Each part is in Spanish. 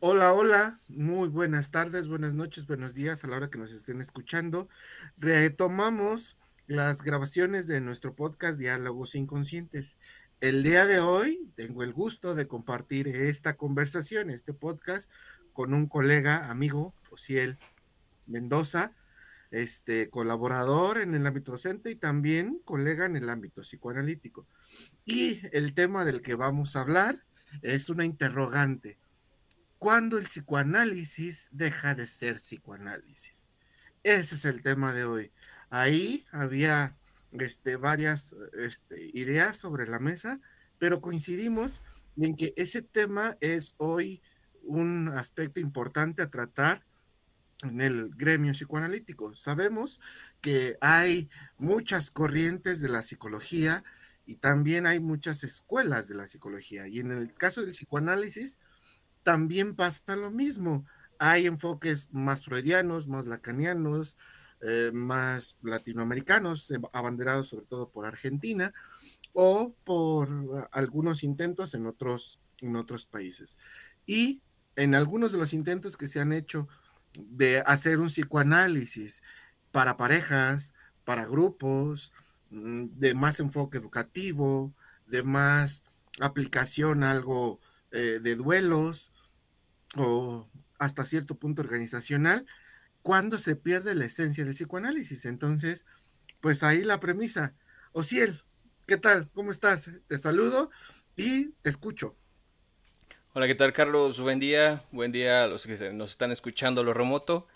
Hola, hola, muy buenas tardes, buenas noches, buenos días a la hora que nos estén escuchando. Retomamos las grabaciones de nuestro podcast Diálogos Inconscientes. El día de hoy tengo el gusto de compartir esta conversación, este podcast, con un colega, amigo, Osiel Mendoza, colaborador en el ámbito docente y también colega en el ámbito psicoanalítico. Y el tema del que vamos a hablar es una interrogante. ¿Cuándo el psicoanálisis deja de ser psicoanálisis? Ese es el tema de hoy. Ahí había varias ideas sobre la mesa, pero coincidimos en que ese tema es hoy un aspecto importante a tratar en el gremio psicoanalítico. Sabemos que hay muchas corrientes de la psicología y también hay muchas escuelas de la psicología. Y en el caso del psicoanálisis, también pasa lo mismo. Hay enfoques más freudianos, más lacanianos, más latinoamericanos, abanderados sobre todo por Argentina o por algunos intentos en otros países. Y en algunos de los intentos que se han hecho de hacer un psicoanálisis para parejas, para grupos, de más enfoque educativo, de más aplicación a algo de duelos, o hasta cierto punto organizacional, cuando se pierde la esencia del psicoanálisis. Entonces, pues ahí la premisa. Osiel, ¿qué tal? ¿Cómo estás? Te saludo y te escucho. Hola, ¿qué tal, Carlos? Buen día a los que nos están escuchando a lo remoto.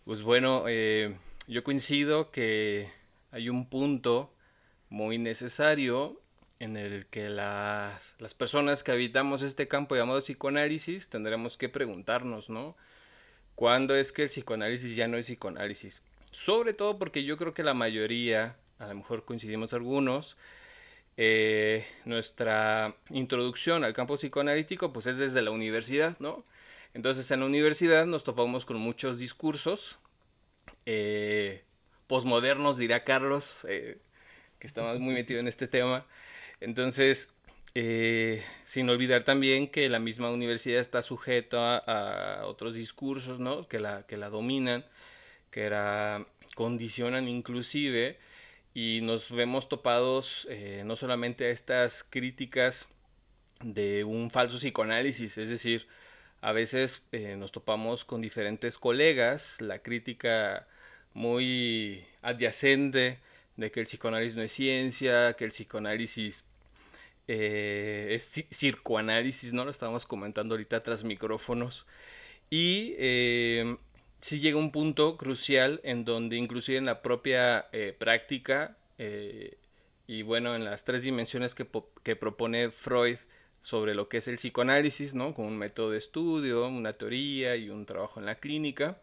Pues bueno, yo coincido que hay un punto muy necesario en el que las personas que habitamos este campo llamado psicoanálisis tendremos que preguntarnos, ¿no? ¿Cuándo es que el psicoanálisis ya no es psicoanálisis? Sobre todo porque yo creo que la mayoría, a lo mejor coincidimos algunos, nuestra introducción al campo psicoanalítico pues es desde la universidad, ¿no? Entonces en la universidad nos topamos con muchos discursos eh, posmodernos, dirá Carlos, que está muy metido en este tema. Entonces, sin olvidar también que la misma universidad está sujeta a otros discursos, ¿no? Que la dominan, que la condicionan inclusive, y nos vemos topados no solamente a estas críticas de un falso psicoanálisis, es decir, a veces nos topamos con diferentes colegas, la crítica muy adyacente de que el psicoanálisis no es ciencia, que el psicoanálisis es circoanálisis, ¿no? Lo estábamos comentando ahorita tras micrófonos. Y sí llega un punto crucial en donde inclusive en la propia práctica y bueno, en las tres dimensiones que propone Freud sobre lo que es el psicoanálisis, ¿no? Con un método de estudio, una teoría y un trabajo en la clínica,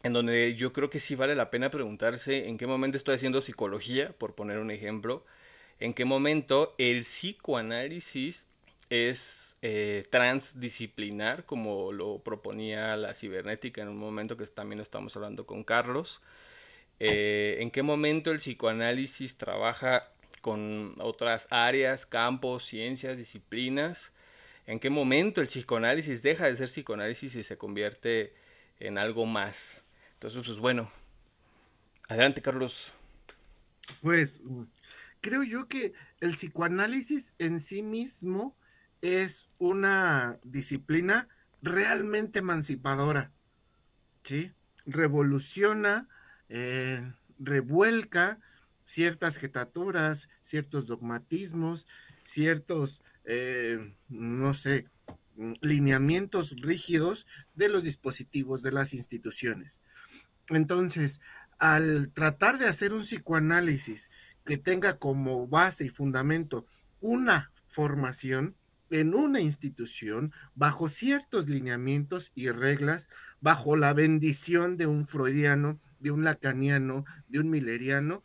en donde yo creo que sí vale la pena preguntarse en qué momento estoy haciendo psicología, por poner un ejemplo, en qué momento el psicoanálisis es transdisciplinar, como lo proponía la cibernética en un momento que también lo estamos hablando con Carlos, en qué momento el psicoanálisis trabaja con otras áreas, campos, ciencias, disciplinas, en qué momento el psicoanálisis deja de ser psicoanálisis y se convierte en algo más. Entonces, pues bueno, adelante, Carlos. Pues creo yo que el psicoanálisis en sí mismo es una disciplina realmente emancipadora, ¿sí? Revoluciona, revuelca ciertas jetaturas, ciertos dogmatismos, ciertos, no sé, lineamientos rígidos de los dispositivos de las instituciones. Entonces, al tratar de hacer un psicoanálisis que tenga como base y fundamento una formación en una institución, bajo ciertos lineamientos y reglas, bajo la bendición de un freudiano, de un lacaniano, de un milleriano,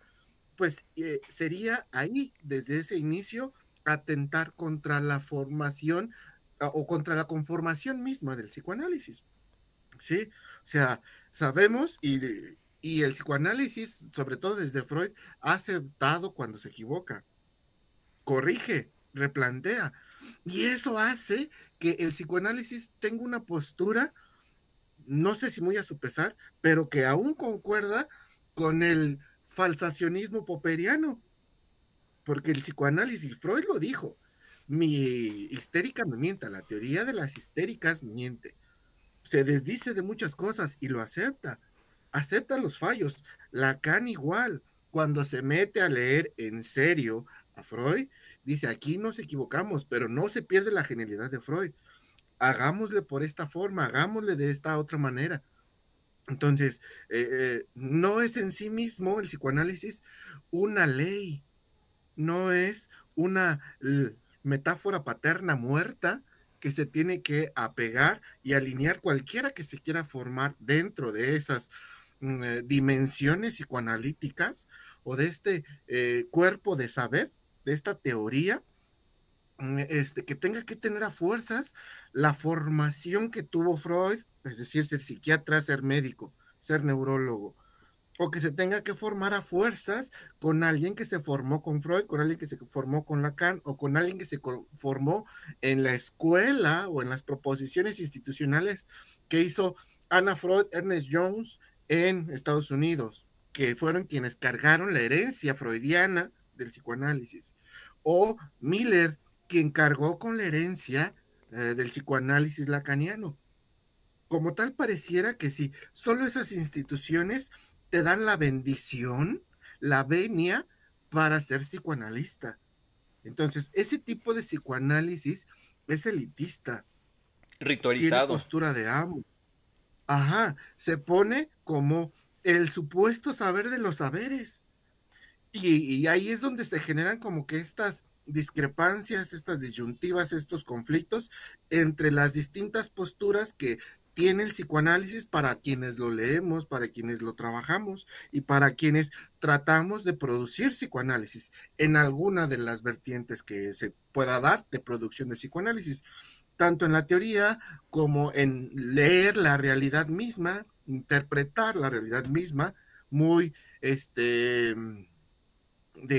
pues sería ahí, desde ese inicio, atentar contra la formación o contra la conformación misma del psicoanálisis. ¿Sí? O sea, sabemos y el psicoanálisis, sobre todo desde Freud, ha aceptado cuando se equivoca, corrige, replantea. Y eso hace que el psicoanálisis tenga una postura, no sé si muy a su pesar, pero que aún concuerda con el falsacionismo popperiano, porque el psicoanálisis, Freud lo dijo, mi histérica me miente, la teoría de las histéricas miente, se desdice de muchas cosas y lo acepta, acepta los fallos. Lacan igual, cuando se mete a leer en serio a Freud, dice, aquí nos equivocamos, pero no se pierde la genialidad de Freud. Hagámosle por esta forma, hagámosle de esta otra manera. Entonces, no es en sí mismo el psicoanálisis una ley, no es una metáfora paterna muerta que se tiene que apegar y alinear cualquiera que se quiera formar dentro de esas dimensiones psicoanalíticas o de este cuerpo de saber, de esta teoría, que tenga que tener a fuerzas la formación que tuvo Freud, es decir, ser psiquiatra, ser médico, ser neurólogo, o que se tenga que formar a fuerzas con alguien que se formó con Freud, con alguien que se formó con Lacan, o con alguien que se formó en la escuela o en las proposiciones institucionales que hizo Anna Freud, Ernest Jones en Estados Unidos, que fueron quienes cargaron la herencia freudiana del psicoanálisis, o Miller, quien cargó con la herencia del psicoanálisis lacaniano. Como tal, pareciera que sí, solo esas instituciones te dan la bendición, la venia para ser psicoanalista. Entonces, ese tipo de psicoanálisis es elitista, tiene Ritualizado. postura de amo. Ajá, se pone como el supuesto saber de los saberes. Y ahí es donde se generan como que estas discrepancias, estas disyuntivas, estos conflictos entre las distintas posturas que tiene el psicoanálisis para quienes lo leemos, para quienes lo trabajamos y para quienes tratamos de producir psicoanálisis en alguna de las vertientes que se pueda dar de producción de psicoanálisis, tanto en la teoría como en leer la realidad misma, interpretar la realidad misma, muy de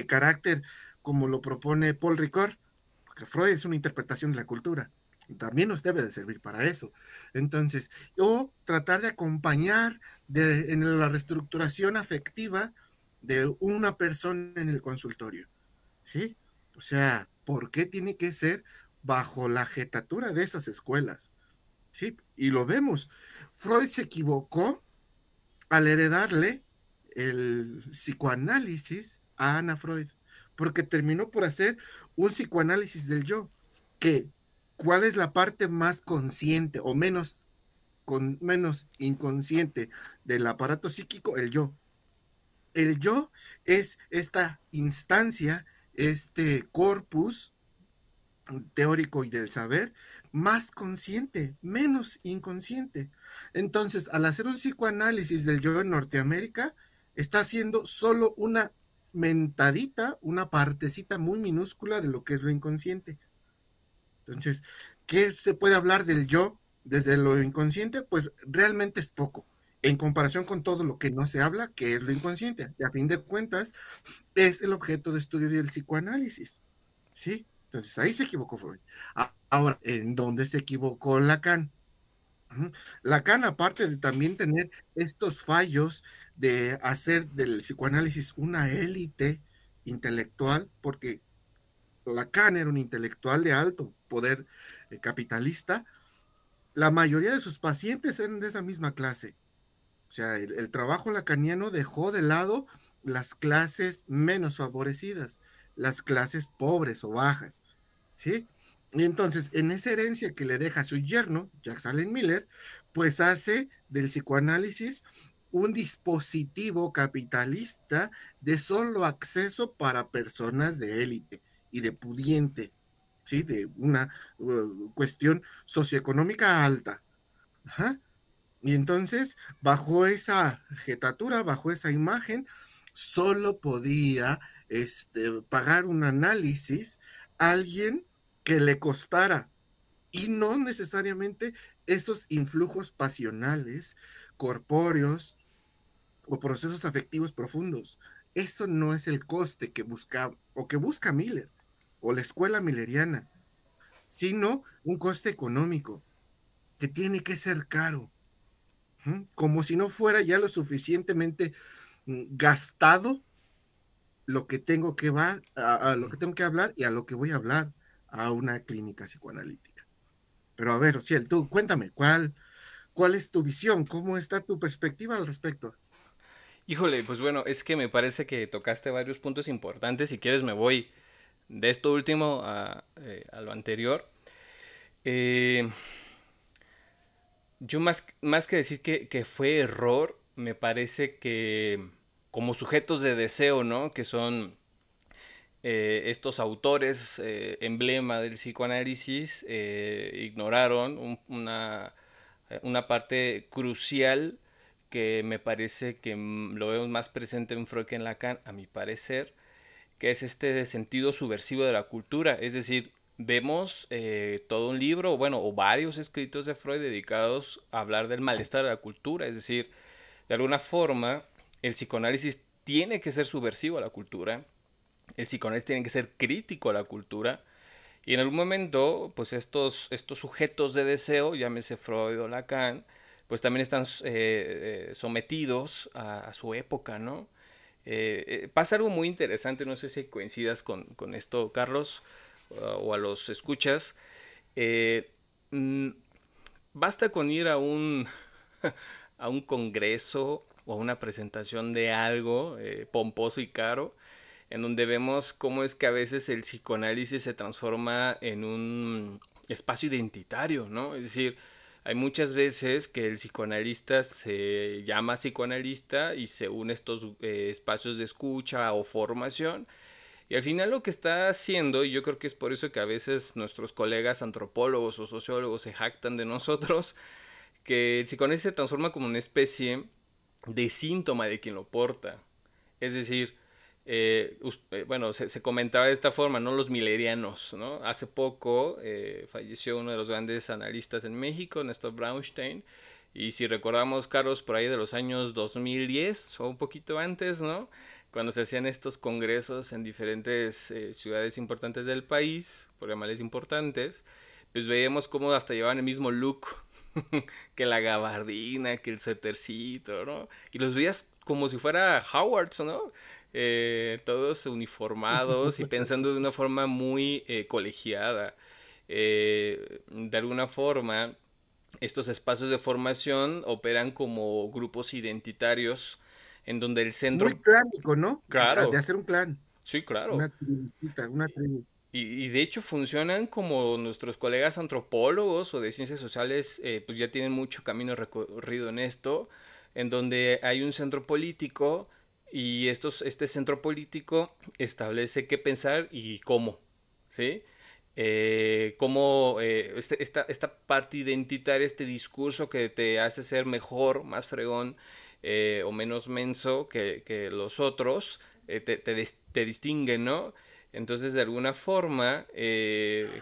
carácter como lo propone Paul Ricoeur, porque Freud es una interpretación de la cultura, y también nos debe de servir para eso. Entonces, o tratar de acompañar en la reestructuración afectiva de una persona en el consultorio, ¿sí? O sea, ¿por qué tiene que ser bajo la jetatura de esas escuelas? ¿Sí? Y lo vemos. Freud se equivocó al heredarle el psicoanálisis a Ana Freud, porque terminó por hacer un psicoanálisis del yo, que cuál es la parte más consciente o menos inconsciente del aparato psíquico, el yo. El yo es esta instancia, este corpus teórico y del saber, más consciente, menos inconsciente. Entonces, al hacer un psicoanálisis del yo en Norteamérica, está haciendo solo una mentadita, una partecita muy minúscula de lo que es lo inconsciente. Entonces, ¿qué se puede hablar del yo desde lo inconsciente? Pues realmente es poco, en comparación con todo lo que no se habla, que es lo inconsciente, que a fin de cuentas es el objeto de estudio del psicoanálisis. ¿Sí? Entonces ahí se equivocó Freud. Ahora, ¿en dónde se equivocó Lacan? Lacan, aparte de también tener estos fallos de hacer del psicoanálisis una élite intelectual, porque Lacan era un intelectual de alto poder capitalista, la mayoría de sus pacientes eran de esa misma clase. O sea, el trabajo lacaniano dejó de lado las clases menos favorecidas, las clases pobres o bajas. ¿Sí? Y entonces, en esa herencia que le deja a su yerno, Jacques Allen Miller, pues hace del psicoanálisis un dispositivo capitalista de solo acceso para personas de élite y de pudiente, ¿sí? De una cuestión socioeconómica alta. Ajá. Y entonces, bajo esa jetatura, bajo esa imagen, solo podía pagar un análisis a alguien que le costara, y no necesariamente esos influjos pasionales, corpóreos o procesos afectivos profundos. Eso no es el coste que busca o que busca Miller. o la escuela milleriana, sino un coste económico que tiene que ser caro, como si no fuera ya lo suficientemente gastado lo que tengo que a lo que tengo que hablar y a lo que voy a hablar a una clínica psicoanalítica. Pero a ver, Ociel, tú cuéntame, ¿cuál es tu visión? ¿Cómo está tu perspectiva al respecto? Híjole, pues bueno, es que me parece que tocaste varios puntos importantes. Si quieres me voy de esto último a lo anterior. Eh, yo más que decir que fue error, me parece que como sujetos de deseo, ¿no? Que son estos autores emblema del psicoanálisis, ignoraron una parte crucial que me parece que lo vemos más presente en Freud que en Lacan, a mi parecer, que es este sentido subversivo de la cultura. Es decir, vemos todo un libro, bueno, o varios escritos de Freud dedicados a hablar del malestar de la cultura. Es decir, de alguna forma, el psicoanálisis tiene que ser subversivo a la cultura, el psicoanálisis tiene que ser crítico a la cultura, y en algún momento, pues estos sujetos de deseo, llámese Freud o Lacan, pues también están sometidos a su época, ¿no? Pasa algo muy interesante, no sé si coincidas con esto, Carlos, o a los escuchas. Eh, mm, Basta con ir a a un congreso o a una presentación de algo pomposo y caro, en donde vemos cómo es que a veces el psicoanálisis se transforma en un espacio identitario, ¿no? Es decir, hay muchas veces que el psicoanalista se llama psicoanalista y se une a estos espacios de escucha o formación. Y al final lo que está haciendo, y yo creo que es por eso que a veces nuestros colegas antropólogos o sociólogos se jactan de nosotros, que el psicoanálisis se transforma como una especie de síntoma de quien lo porta. Es decir, bueno, se comentaba de esta forma, ¿no? Los milerianos, ¿no? Hace poco falleció uno de los grandes analistas en México, Néstor Braunstein, y si recordamos, Carlos, por ahí de los años 2010 o un poquito antes, ¿no? Cuando se hacían estos congresos en diferentes ciudades importantes del país, por llamarles importantes, pues veíamos cómo hasta llevaban el mismo look que la gabardina, que el suétercito, ¿no? Y los veías como si fuera Howards, ¿no? Todos uniformados y pensando de una forma muy colegiada. De alguna forma, estos espacios de formación operan como grupos identitarios en donde el Muy centro... clánico, ¿no? De Claro, hacer un clan, sí, claro. una tribucita, una tribu. Y de hecho funcionan como nuestros colegas antropólogos o de ciencias sociales, pues ya tienen mucho camino recorrido en esto, en donde hay un centro político y este centro político establece qué pensar y cómo, ¿sí? Cómo esta parte identitaria, este discurso que te hace ser mejor, más fregón o menos menso que los otros, te distingue, ¿no? Entonces, de alguna forma,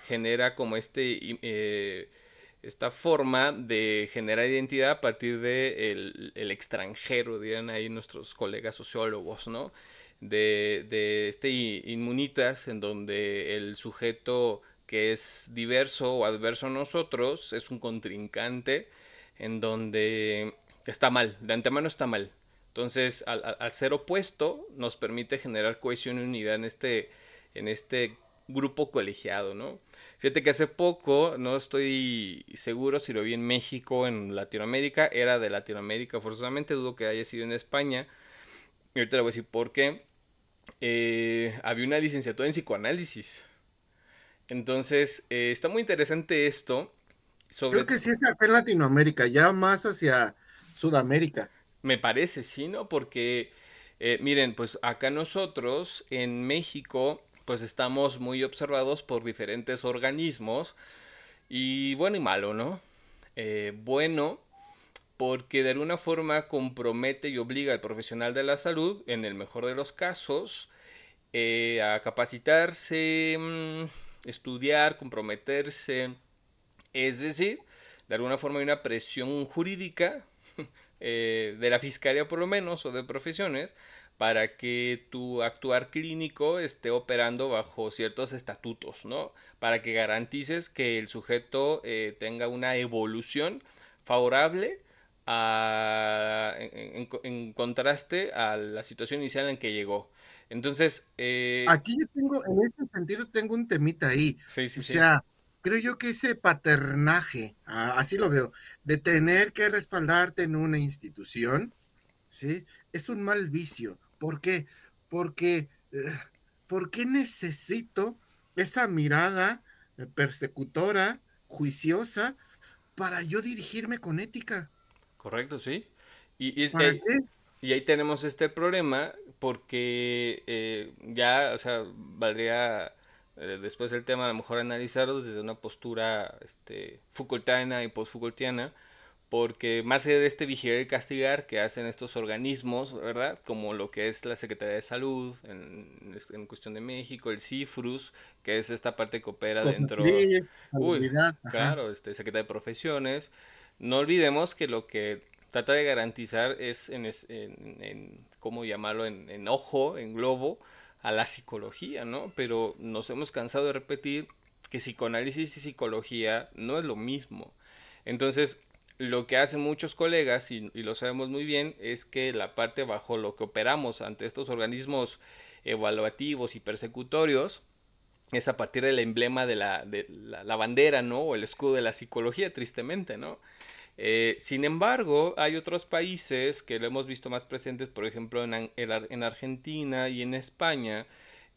genera como esta forma de generar identidad a partir de el extranjero, dirán ahí nuestros colegas sociólogos, ¿no? De este inmunitas, en donde el sujeto que es diverso o adverso a nosotros es un contrincante, en donde está mal, de antemano está mal. Entonces, al ser opuesto, nos permite generar cohesión y unidad en este grupo colegiado, ¿no? Fíjate que hace poco, no estoy seguro si lo vi en México, en Latinoamérica, era de Latinoamérica forzosamente, dudo que haya sido en España, y ahorita le voy a decir por qué. Había una licenciatura en psicoanálisis, entonces está muy interesante esto, Creo sobre, que sí es acá en Latinoamérica, ya más hacia Sudamérica. me parece, ¿sí, no? Porque, miren, pues acá nosotros en México, pues estamos muy observados por diferentes organismos, y bueno y malo, ¿no? Bueno, porque de alguna forma compromete y obliga al profesional de la salud, en el mejor de los casos, a capacitarse, estudiar, comprometerse. Es decir, de alguna forma hay una presión jurídica de la fiscalía por lo menos o de profesiones para que tu actuar clínico esté operando bajo ciertos estatutos, ¿no? Para que garantices que el sujeto tenga una evolución favorable en contraste a la situación inicial en que llegó. Entonces, Aquí yo tengo, en ese sentido, tengo un temita ahí. sí, sí, O sí, sea, creo yo que ese paternaje, así lo veo, de tener que respaldarte en una institución, ¿sí? Es un mal vicio. ¿Por qué? Porque, ¿por qué necesito esa mirada persecutora, juiciosa, para yo dirigirme con ética? correcto, sí. Y, ¿Para qué? y ahí tenemos este problema porque ya, o sea, valdría después el tema a lo mejor analizarlo desde una postura Foucaultiana y post-Foucaultiana, porque más allá de este vigilar y castigar que hacen estos organismos, ¿verdad? Como lo que es la Secretaría de Salud en cuestión de México, el CIFRUS, que es esta parte que opera dentro, Cofepris, uy, salubridad, ajá. claro, Secretaría de Profesiones. No olvidemos que lo que trata de garantizar es ¿cómo llamarlo? En ojo, en globo, a la psicología, ¿no? Pero nos hemos cansado de repetir que psicoanálisis y psicología no es lo mismo. Entonces, lo que hacen muchos colegas, y lo sabemos muy bien, es que la parte bajo lo que operamos ante estos organismos evaluativos y persecutorios es a partir del emblema de la bandera, ¿no? O el escudo de la psicología, tristemente, ¿no? Sin embargo, hay otros países que lo hemos visto más presentes, por ejemplo, en Argentina y en España,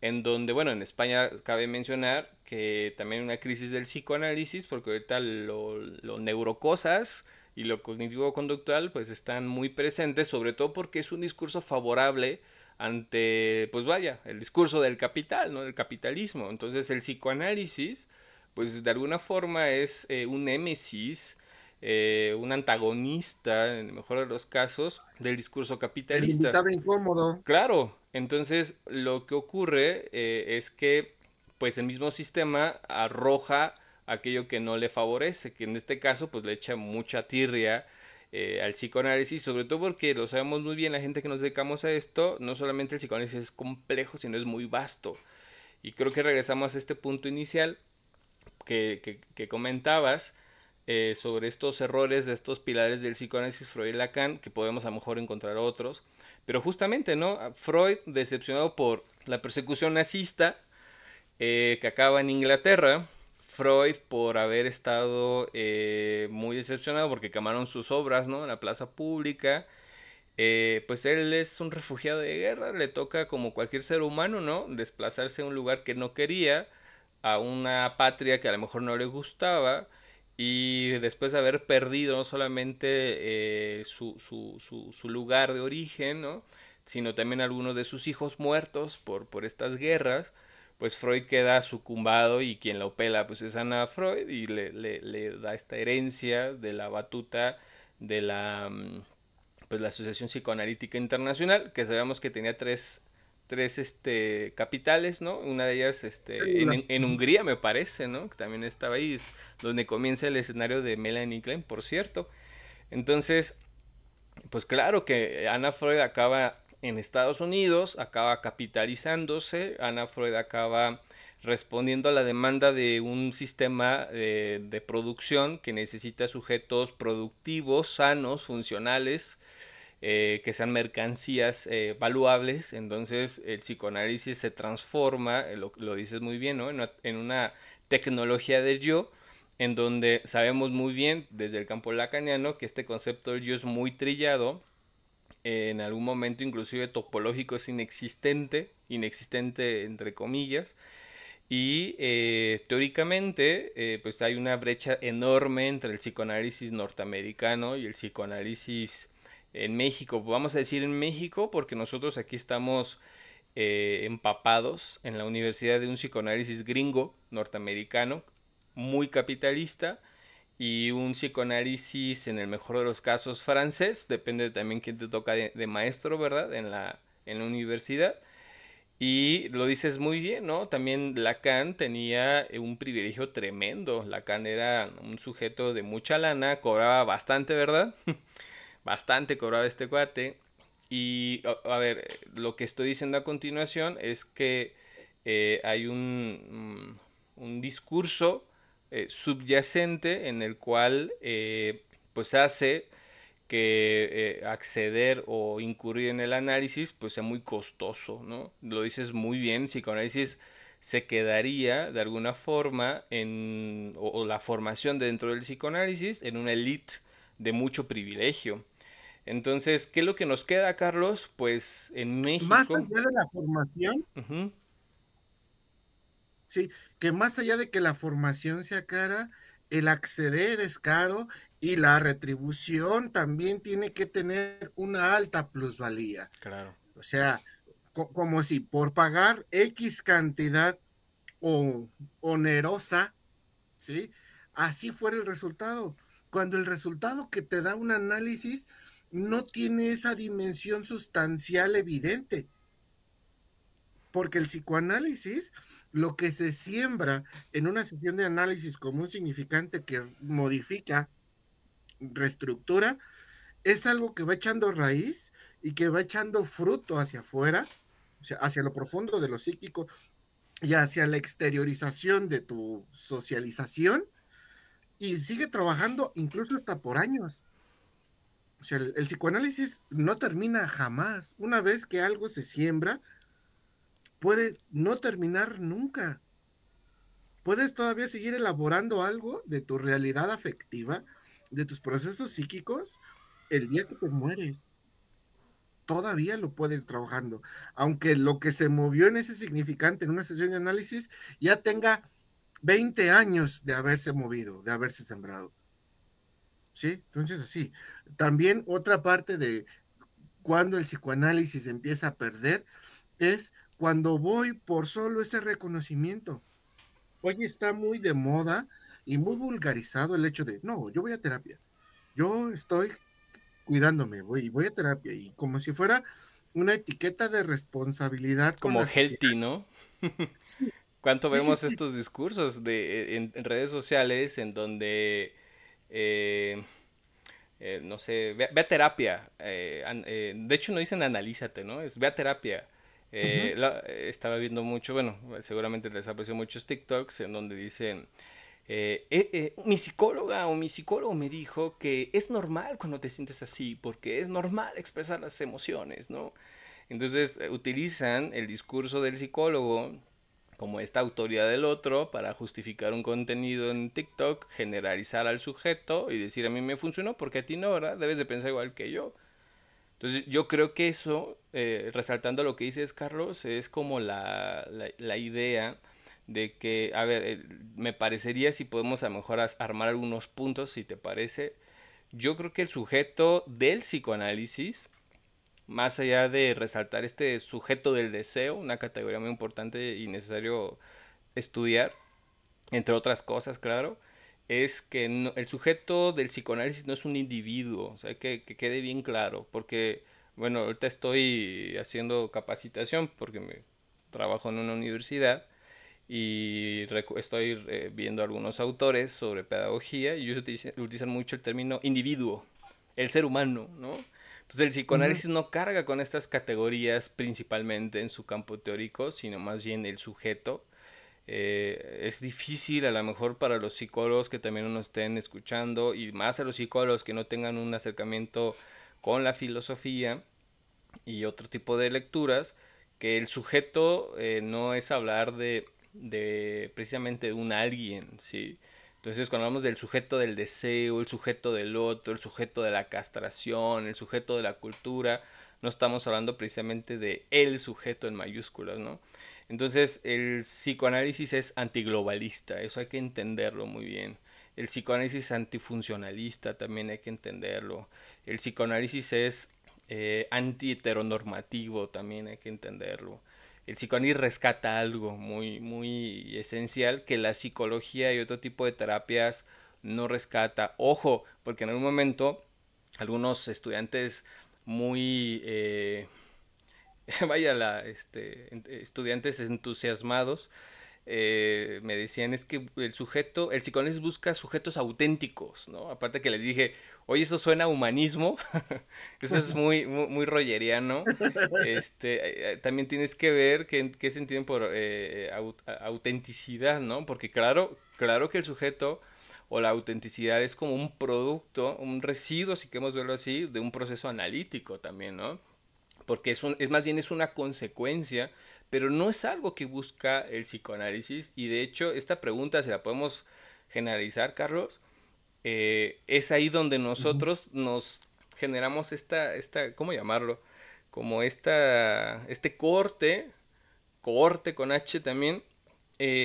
en donde, bueno, en España cabe mencionar que también hay una crisis del psicoanálisis, porque ahorita lo neurocosas y lo cognitivo-conductual pues están muy presentes, sobre todo porque es un discurso favorable ante, pues vaya, el discurso del capital, ¿no? Del capitalismo. Entonces el psicoanálisis, pues de alguna forma es un némesis, un antagonista, en el mejor de los casos, del discurso El capitalista. invitado incómodo. Claro, entonces lo que ocurre es que pues el mismo sistema arroja aquello que no le favorece, que en este caso pues le echa mucha tirria al psicoanálisis, sobre todo porque lo sabemos muy bien la gente que nos dedicamos a esto, no solamente el psicoanálisis es complejo, sino es muy vasto. Y creo que regresamos a este punto inicial que comentabas sobre estos errores de estos pilares del psicoanálisis Freud y Lacan, que podemos a lo mejor encontrar otros, pero justamente, ¿no? Freud, decepcionado por la persecución nazista que acaba en Inglaterra, Freud por haber estado muy decepcionado porque quemaron sus obras, ¿no? En la plaza pública. Pues él es un refugiado de guerra, le toca como cualquier ser humano, ¿no? Desplazarse a un lugar que no quería, a una patria que a lo mejor no le gustaba, y después de haber perdido no solamente su lugar de origen, ¿no? Sino también algunos de sus hijos muertos por estas guerras, pues Freud queda sucumbado y quien lo pela pues es Ana Freud y le da esta herencia de la batuta de pues la Asociación Psicoanalítica Internacional, que sabemos que tenía tres capitales, ¿no? Una de ellas en Hungría, me parece, ¿no? Que también estaba ahí, es donde comienza el escenario de Melanie Klein, por cierto. Entonces, pues claro que Ana Freud acaba en Estados Unidos, acaba capitalizándose, Ana Freud acaba respondiendo a la demanda de un sistema de producción que necesita sujetos productivos, sanos, funcionales, que sean mercancías valuables. Entonces el psicoanálisis se transforma, lo dices muy bien, ¿no? En una tecnología del yo, en donde sabemos muy bien desde el campo lacaniano que este concepto del yo es muy trillado, en algún momento inclusive topológico es inexistente entre comillas, y teóricamente pues hay una brecha enorme entre el psicoanálisis norteamericano y el psicoanálisis en México. Vamos a decir en México porque nosotros aquí estamos empapados en la universidad de un psicoanálisis gringo norteamericano, muy capitalista, y un psicoanálisis en el mejor de los casos francés, depende también quién te toca de maestro, ¿verdad? En la universidad. Y lo dices muy bien, ¿no? También Lacan tenía un privilegio tremendo. Lacan era un sujeto de mucha lana, cobraba bastante, ¿verdad? Bastante cobraba este cuate. Y a ver, lo que estoy diciendo a continuación es que hay un discurso subyacente en el cual pues hace que acceder o incurrir en el análisis pues sea muy costoso, ¿no? Lo dices muy bien, psicoanálisis se quedaría de alguna forma o la formación dentro del psicoanálisis en una élite de mucho privilegio. Entonces, ¿qué es lo que nos queda, Carlos? Pues en Más México. allá de la formación, Ujú. sí, que más allá de que la formación sea cara, el acceder es caro y la retribución también tiene que tener una alta plusvalía. Claro. O sea, como si por pagar X cantidad o onerosa, ¿sí? Así fuera el resultado. Cuando el resultado que te da un análisis no tiene esa dimensión sustancial evidente, porque el psicoanálisis, lo que se siembra en una sesión de análisis como un significante que modifica, reestructura, es algo que va echando raíz y que va echando fruto hacia afuera, o sea, hacia lo profundo de lo psíquico y hacia la exteriorización de tu socialización y sigue trabajando incluso hasta por años. O sea, el psicoanálisis no termina jamás. Una vez que algo se siembra, puede no terminar nunca. Puedes todavía seguir elaborando algo de tu realidad afectiva, de tus procesos psíquicos, el día que te mueres. Todavía lo puede ir trabajando. Aunque lo que se movió en ese significante en una sesión de análisis ya tenga 20 años de haberse movido, de haberse sembrado. ¿Sí? Entonces, así. También otra parte de cuando el psicoanálisis empieza a perder es cuando voy por solo ese reconocimiento. Hoy está muy de moda y muy vulgarizado el hecho de, no, yo voy a terapia, yo estoy cuidándome, voy a terapia y como si fuera una etiqueta de responsabilidad con Como la sociedad. healthy, ¿no? Sí, ¿Cuánto sí, sí, vemos sí. estos discursos en redes sociales en donde, eh, no sé, ve a terapia? De hecho, no dicen analízate, ¿no? Es ve a terapia. Ujú. Estaba viendo mucho, bueno, seguramente les apareció muchos TikToks en donde dicen, mi psicóloga o mi psicólogo me dijo que es normal cuando te sientes así, porque es normal expresar las emociones, ¿no? Entonces utilizan el discurso del psicólogo como esta autoridad del otro para justificar un contenido en TikTok, generalizar al sujeto y decir a mí me funcionó porque a ti no, ¿verdad? Debes de pensar igual que yo. Entonces yo creo que eso, resaltando lo que dices Carlos, es como la idea de que, a ver, me parecería si podemos a lo mejor armar algunos puntos, si te parece. Yo creo que el sujeto del psicoanálisis, más allá de resaltar este sujeto del deseo, una categoría muy importante y necesario estudiar, entre otras cosas, claro, es que el sujeto del psicoanálisis no es un individuo, o sea, que quede bien claro, porque, bueno, ahorita estoy haciendo capacitación porque me trabajo en una universidad y estoy viendo algunos autores sobre pedagogía y ellos utilizan mucho el término individuo, el ser humano, ¿no? Entonces el Ujú. psicoanálisis no carga con estas categorías principalmente en su campo teórico, sino más bien el sujeto. Es difícil a lo mejor para los psicólogos que también nos estén escuchando y más a los psicólogos que no tengan un acercamiento con la filosofía y otro tipo de lecturas, que el sujeto no es hablar de precisamente de un alguien, ¿sí? Entonces, cuando hablamos del sujeto del deseo, el sujeto del otro, el sujeto de la castración, el sujeto de la cultura, no estamos hablando precisamente de el sujeto en mayúsculas, ¿no? Entonces, el psicoanálisis es antiglobalista, eso hay que entenderlo muy bien. El psicoanálisis antifuncionalista también hay que entenderlo. El psicoanálisis es anti-heteronormativo, también hay que entenderlo. El psicoanálisis rescata algo muy, muy esencial que la psicología y otro tipo de terapias no rescata. Ojo, porque en algún momento algunos estudiantes muy, vaya, estudiantes entusiasmados me decían es que el psicoanálisis busca sujetos auténticos, ¿no? Aparte que les dije, oye, eso suena a humanismo, eso es muy rogeriano. También tienes que ver qué se entiende por autenticidad, ¿no? Porque claro que el sujeto o la autenticidad es como un producto, un residuo, si queremos verlo así, de un proceso analítico también, ¿no? Porque es más bien es una consecuencia, pero no es algo que busca el psicoanálisis. Y de hecho, esta pregunta, si la podemos generalizar, Carlos, es ahí donde Ujú. nosotros nos generamos ¿cómo llamarlo? Como este corte con H también,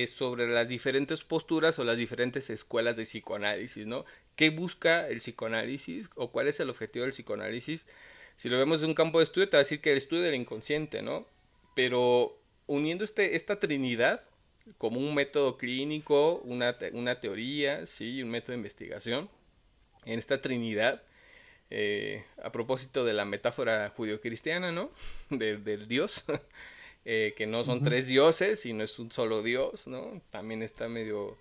sobre las diferentes posturas o las diferentes escuelas de psicoanálisis, ¿no? ¿Qué busca el psicoanálisis o cuál es el objetivo del psicoanálisis? Si lo vemos de un campo de estudio, te va a decir que el estudio del inconsciente, ¿no? Pero uniendo esta trinidad como un método clínico, una teoría, sí, un método de investigación, en esta trinidad, a propósito de la metáfora judio-cristiana, ¿no? Del Dios, que no son Ujú. tres dioses, sino es un solo Dios, ¿no? También está medio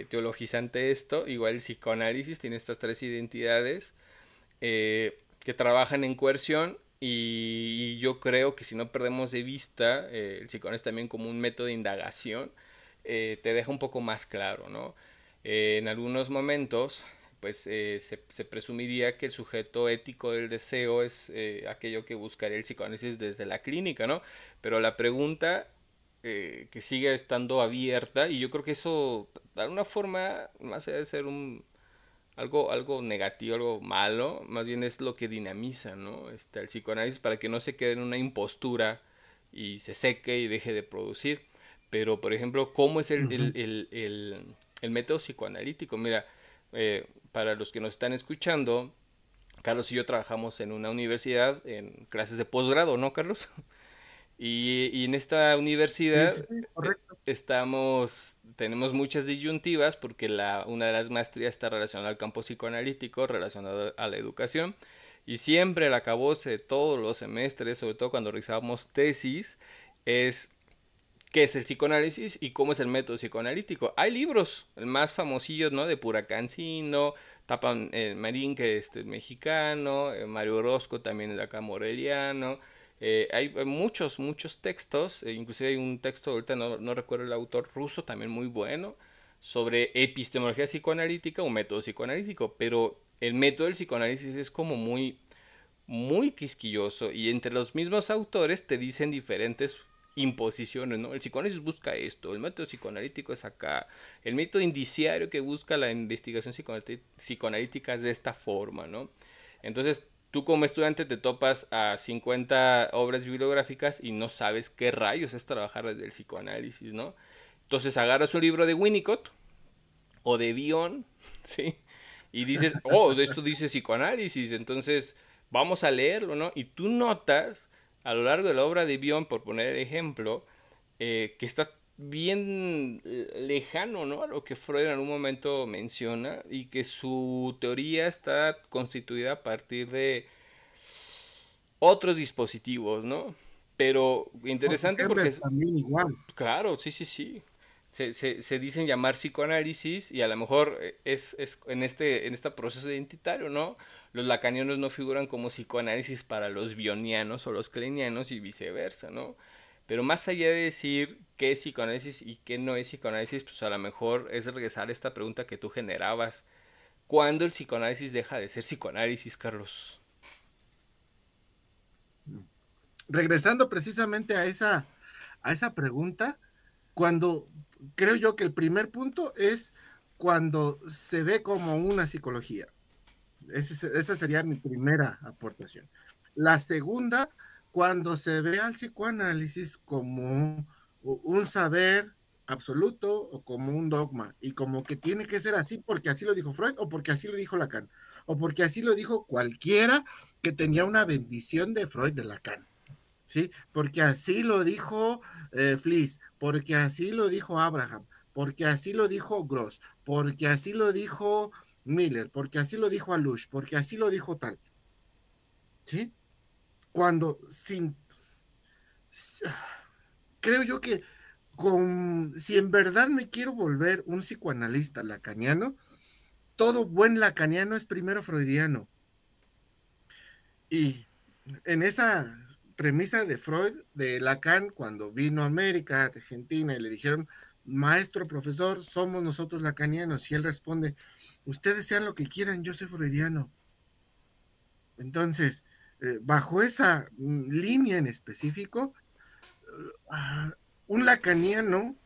teologizante esto. Igual el psicoanálisis tiene estas tres identidades que trabajan en coerción y yo creo que si no perdemos de vista el psicoanálisis también como un método de indagación, te deja un poco más claro, ¿no? En algunos momentos, pues se presumiría que el sujeto ético del deseo es aquello que buscaría el psicoanálisis desde la clínica, ¿no? Pero la pregunta que sigue estando abierta y yo creo que eso, de alguna forma, más allá de ser algo negativo, algo malo, más bien es lo que dinamiza, ¿no? El psicoanálisis para que no se quede en una impostura y se seque y deje de producir. Pero, por ejemplo, ¿cómo es Ujú. el método psicoanalítico? Mira, para los que nos están escuchando, Carlos y yo trabajamos en una universidad en clases de posgrado, ¿no, Carlos? Y en esta Sí, universidad sí, sí, correcto. tenemos muchas disyuntivas porque una de las maestrías está relacionada al campo psicoanalítico, relacionado a la educación. Y siempre el acabose de todos los semestres, sobre todo cuando realizábamos tesis, es qué es el psicoanálisis y cómo es el método psicoanalítico. Hay libros, el más famosillos, ¿no? De Puracancino, Tapan Marín, que es mexicano, Mario Orozco también de acá moreliano. Hay muchos textos, inclusive hay un texto, ahorita no recuerdo el autor ruso, también muy bueno, sobre epistemología psicoanalítica o método psicoanalítico, pero el método del psicoanálisis es como muy quisquilloso y entre los mismos autores te dicen diferentes imposiciones, ¿no? El psicoanálisis busca esto, el método psicoanalítico es acá, el método indiciario que busca la investigación psicoanalítica es de esta forma, ¿no? Entonces, tú como estudiante te topas a 50 obras bibliográficas y no sabes qué rayos es trabajar desde el psicoanálisis, ¿no? Entonces agarras un libro de Winnicott o de Bion, ¿sí? Y dices, oh, de esto dice psicoanálisis, entonces vamos a leerlo, ¿no? Y tú notas a lo largo de la obra de Bion, por poner el ejemplo, que está bien lejano, ¿no? A lo que Freud en algún momento menciona y que su teoría está constituida a partir de otros dispositivos, ¿no? Pero No, interesante porque Hember también igual. claro, sí, sí, sí. Se dicen llamar psicoanálisis y a lo mejor es en este proceso identitario, ¿no? Los lacanianos no figuran como psicoanálisis para los bionianos o los kleinianos y viceversa, ¿no? Pero más allá de decir qué es psicoanálisis y qué no es psicoanálisis, pues a lo mejor es regresar a esta pregunta que tú generabas. ¿Cuándo el psicoanálisis deja de ser psicoanálisis, Carlos? Regresando precisamente a esa pregunta, cuando creo yo que el primer punto es cuando se ve como una psicología. Esa sería mi primera aportación. La segunda, cuando se ve al psicoanálisis como un saber absoluto o como un dogma y como que tiene que ser así porque así lo dijo Freud o porque así lo dijo Lacan o porque así lo dijo cualquiera que tenía una bendición de Freud de Lacan. ¿Sí? Porque así lo dijo Fliss, porque así lo dijo Abraham, porque así lo dijo Gross, porque así lo dijo Miller, porque así lo dijo Alush, porque así lo dijo tal, ¿sí? Cuando sin, creo yo que si en verdad me quiero volver un psicoanalista lacaniano, todo buen lacaniano es primero freudiano. Y en esa premisa de Freud, de Lacan, cuando vino a América, Argentina, y le dijeron, maestro, profesor, somos nosotros lacanianos, y él responde, ustedes sean lo que quieran, yo soy freudiano. Entonces, bajo esa línea en específico, un lacaniano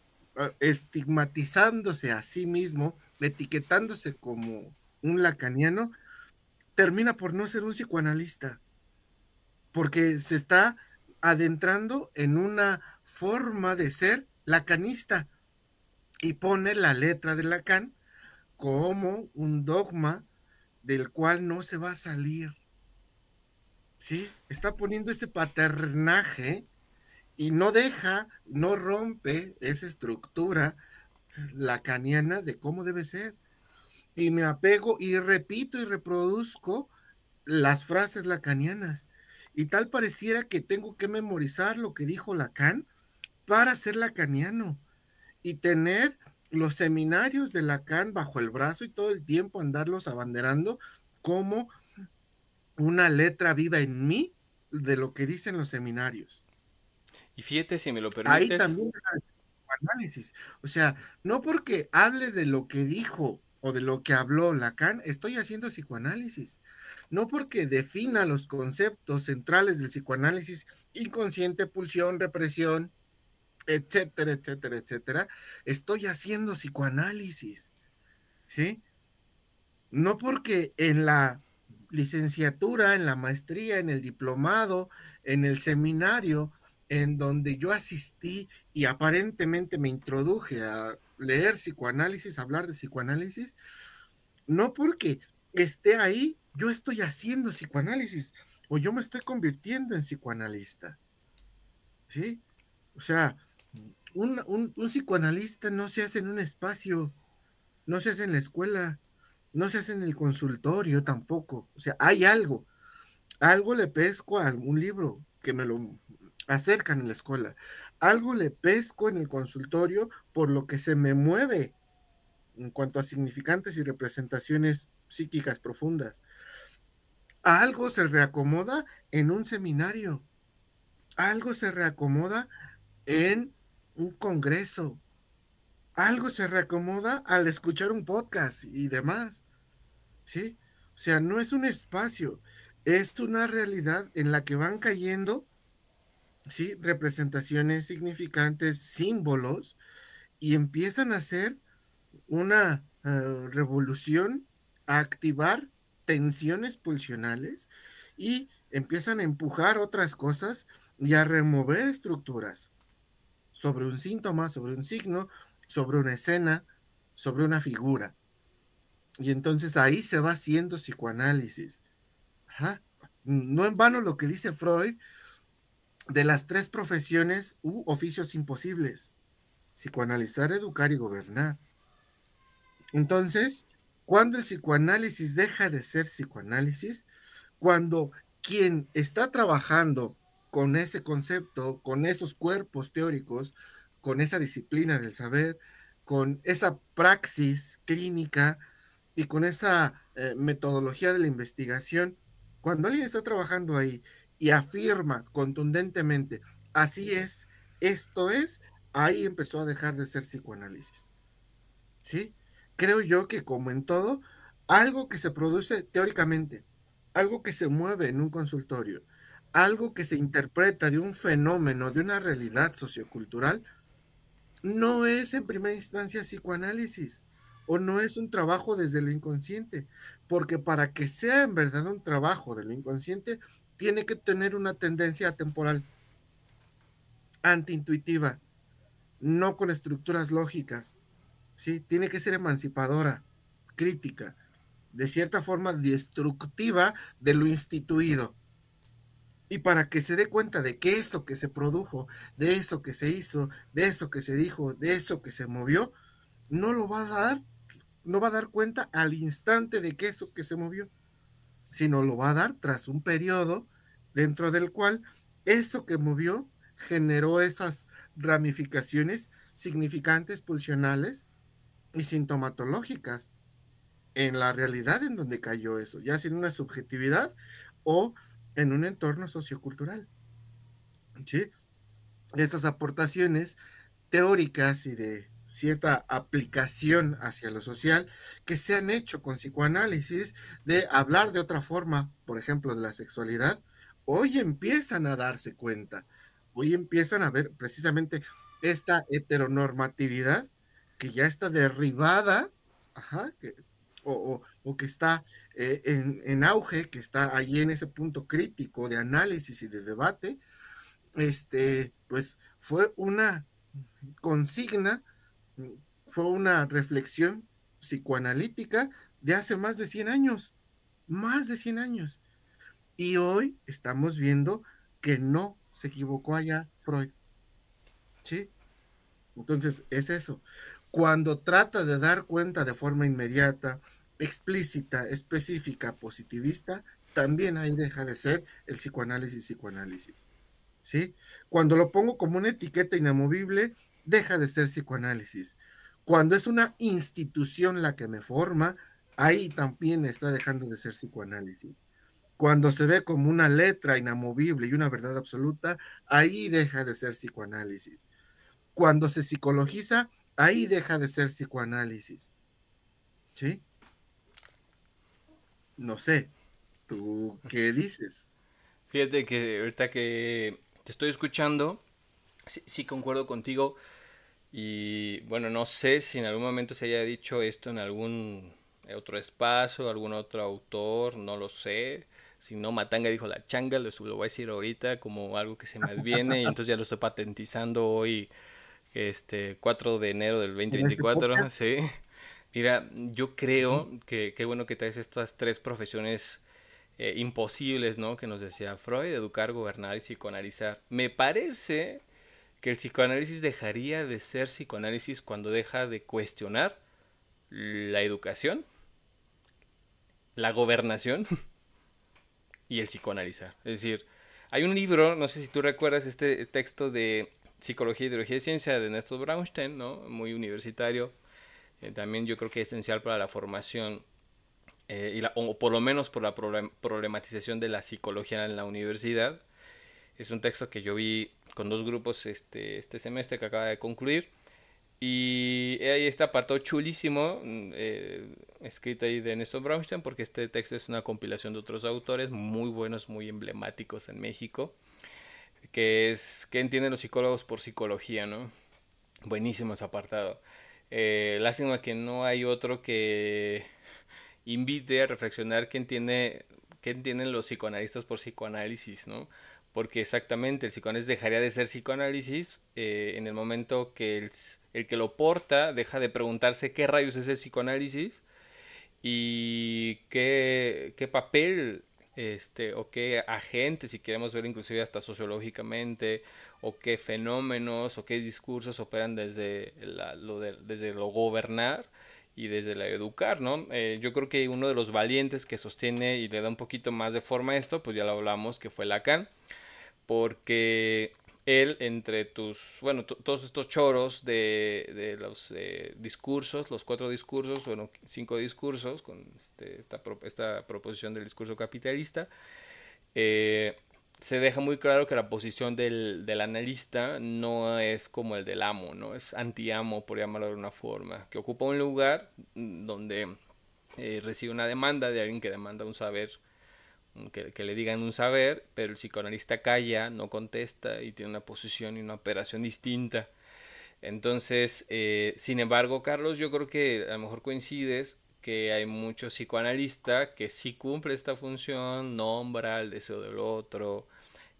estigmatizándose a sí mismo, etiquetándose como un lacaniano, termina por no ser un psicoanalista, porque se está adentrando en una forma de ser lacanista y pone la letra de Lacan como un dogma del cual no se va a salir. ¿Sí? Está poniendo ese paternaje y no deja, no rompe esa estructura lacaniana de cómo debe ser. Y me apego y repito y reproduzco las frases lacanianas. Y tal pareciera que tengo que memorizar lo que dijo Lacan para ser lacaniano y tener los seminarios de Lacan bajo el brazo y todo el tiempo andarlos abanderando como una letra viva en mí de lo que dicen los seminarios. Y fíjate, si me lo Ahí permites, también deja de ser análisis. O sea, no porque hable de lo que dijo o de lo que habló Lacan, estoy haciendo psicoanálisis. No porque defina los conceptos centrales del psicoanálisis, inconsciente, pulsión, represión, etcétera, etcétera, etcétera, estoy haciendo psicoanálisis. ¿Sí? No porque en la licenciatura, en la maestría, en el diplomado, en el seminario, en donde yo asistí y aparentemente me introduje a leer psicoanálisis, a hablar de psicoanálisis, no porque esté ahí, yo estoy haciendo psicoanálisis o yo me estoy convirtiendo en psicoanalista. ¿Sí? O sea, un psicoanalista no se hace en un espacio, no se hace en la escuela, no se hace en el consultorio tampoco. O sea, hay algo le pesco a algún libro que me lo acercan en la escuela, algo le pesco en el consultorio por lo que se me mueve en cuanto a significantes y representaciones psíquicas profundas. Algo se reacomoda en un seminario, algo se reacomoda en un congreso, algo se reacomoda al escuchar un podcast y demás. ¿Sí? O sea, no es un espacio, es una realidad en la que van cayendo, ¿sí? Representaciones significantes, símbolos, y empiezan a hacer una revolución, a activar tensiones pulsionales y empiezan a empujar otras cosas y a remover estructuras sobre un síntoma, sobre un signo, sobre una escena, sobre una figura. Y entonces ahí se va haciendo psicoanálisis. Ajá. No en vano lo que dice Freud de las tres profesiones u oficios imposibles: psicoanalizar, educar y gobernar. Entonces, cuando el psicoanálisis deja de ser psicoanálisis, cuando quien está trabajando con ese concepto, con esos cuerpos teóricos, con esa disciplina del saber, con esa praxis clínica y con esa metodología de la investigación, cuando alguien está trabajando ahí y afirma contundentemente, así es, esto es, ahí empezó a dejar de ser psicoanálisis. ¿Sí? Creo yo que como en todo, algo que se produce teóricamente, algo que se mueve en un consultorio, algo que se interpreta de un fenómeno, de una realidad sociocultural, no es en primera instancia psicoanálisis o no es un trabajo desde lo inconsciente, porque para que sea en verdad un trabajo de lo inconsciente, tiene que tener una tendencia temporal, antiintuitiva, no con estructuras lógicas, ¿sí? Tiene que ser emancipadora, crítica, de cierta forma destructiva de lo instituido. Y para que se dé cuenta de que eso que se produjo, de eso que se hizo, de eso que se dijo, de eso que se movió, no lo va a dar, no va a dar cuenta al instante de que eso que se movió, sino lo va a dar tras un periodo dentro del cual eso que movió generó esas ramificaciones significantes, pulsionales y sintomatológicas en la realidad en donde cayó eso, ya sea en una subjetividad o en un entorno sociocultural. ¿Sí? Estas aportaciones teóricas y de cierta aplicación hacia lo social que se han hecho con psicoanálisis, de hablar de otra forma, por ejemplo, de la sexualidad, hoy empiezan a darse cuenta, hoy empiezan a ver precisamente esta heteronormatividad que ya está derribada, ajá, o que está en auge, que está allí en ese punto crítico de análisis y de debate. Pues fue una consigna, fue una reflexión psicoanalítica de hace más de 100 años. Y hoy estamos viendo que no se equivocó allá Freud, ¿sí? Entonces, es eso. Cuando trata de dar cuenta de forma inmediata, explícita, específica, positivista, también ahí deja de ser el psicoanálisis. ¿Sí? Cuando lo pongo como una etiqueta inamovible, deja de ser psicoanálisis. Cuando es una institución la que me forma, ahí también está dejando de ser psicoanálisis. Cuando se ve como una letra inamovible y una verdad absoluta, ahí deja de ser psicoanálisis. Cuando se psicologiza, ahí deja de ser psicoanálisis. ¿Sí? No sé, ¿tú qué dices? Fíjate que ahorita que te estoy escuchando, sí concuerdo contigo. Y bueno, no sé si en algún momento se haya dicho esto en algún otro espacio, algún otro autor, no lo sé. Si no, Matanga dijo la changa, lo voy a decir ahorita como algo que se me viene y entonces ya lo estoy patentizando hoy, 4 de enero del En este 2024, podcast, sí. Mira, yo creo uh-huh. que qué bueno que traes estas tres profesiones imposibles, ¿no? Que nos decía Freud: educar, gobernar y psicoanalizar. Me parece que el psicoanálisis dejaría de ser psicoanálisis cuando deja de cuestionar la educación, la gobernación y el psicoanalizar. Es decir, hay un libro, no sé si tú recuerdas este texto de Psicología, Ideología y Ciencia de Néstor Braunstein, ¿no? Muy universitario. También yo creo que es esencial para la formación o por lo menos por la problematización de la psicología en la universidad. Es un texto que yo vi con dos grupos este semestre que acaba de concluir. Y hay este apartado chulísimo, escrito ahí de Néstor Braunstein, porque este texto es una compilación de otros autores muy buenos, muy emblemáticos en México, que es ¿qué entienden los psicólogos por psicología? ¿No? Buenísimo ese apartado. Lástima que no hay otro que invite a reflexionar qué entienden los psicoanalistas por psicoanálisis, ¿no? Porque exactamente el psicoanálisis dejaría de ser psicoanálisis en el momento que el que lo porta deja de preguntarse qué rayos es el psicoanálisis y qué papel o qué agentes, si queremos ver inclusive hasta sociológicamente, o qué fenómenos o qué discursos operan desde lo gobernar y desde la educar, ¿no? Yo creo que uno de los valientes que sostiene y le da un poquito más de forma a esto, pues ya lo hablamos, que fue Lacan, porque él entre bueno, todos estos choros de los discursos, los 4 discursos, bueno, 5 discursos, con esta proposición del discurso capitalista, eh, se deja muy claro que la posición del analista no es como el del amo, ¿no? Es anti-amo, por llamarlo de una forma, que ocupa un lugar donde recibe una demanda de alguien que demanda un saber, que le digan un saber, pero el psicoanalista calla, no contesta y tiene una posición y una operación distinta. Entonces, sin embargo, Carlos, yo creo que a lo mejor coincides que hay muchos psicoanalistas que sí cumple esta función, nombra el deseo del otro,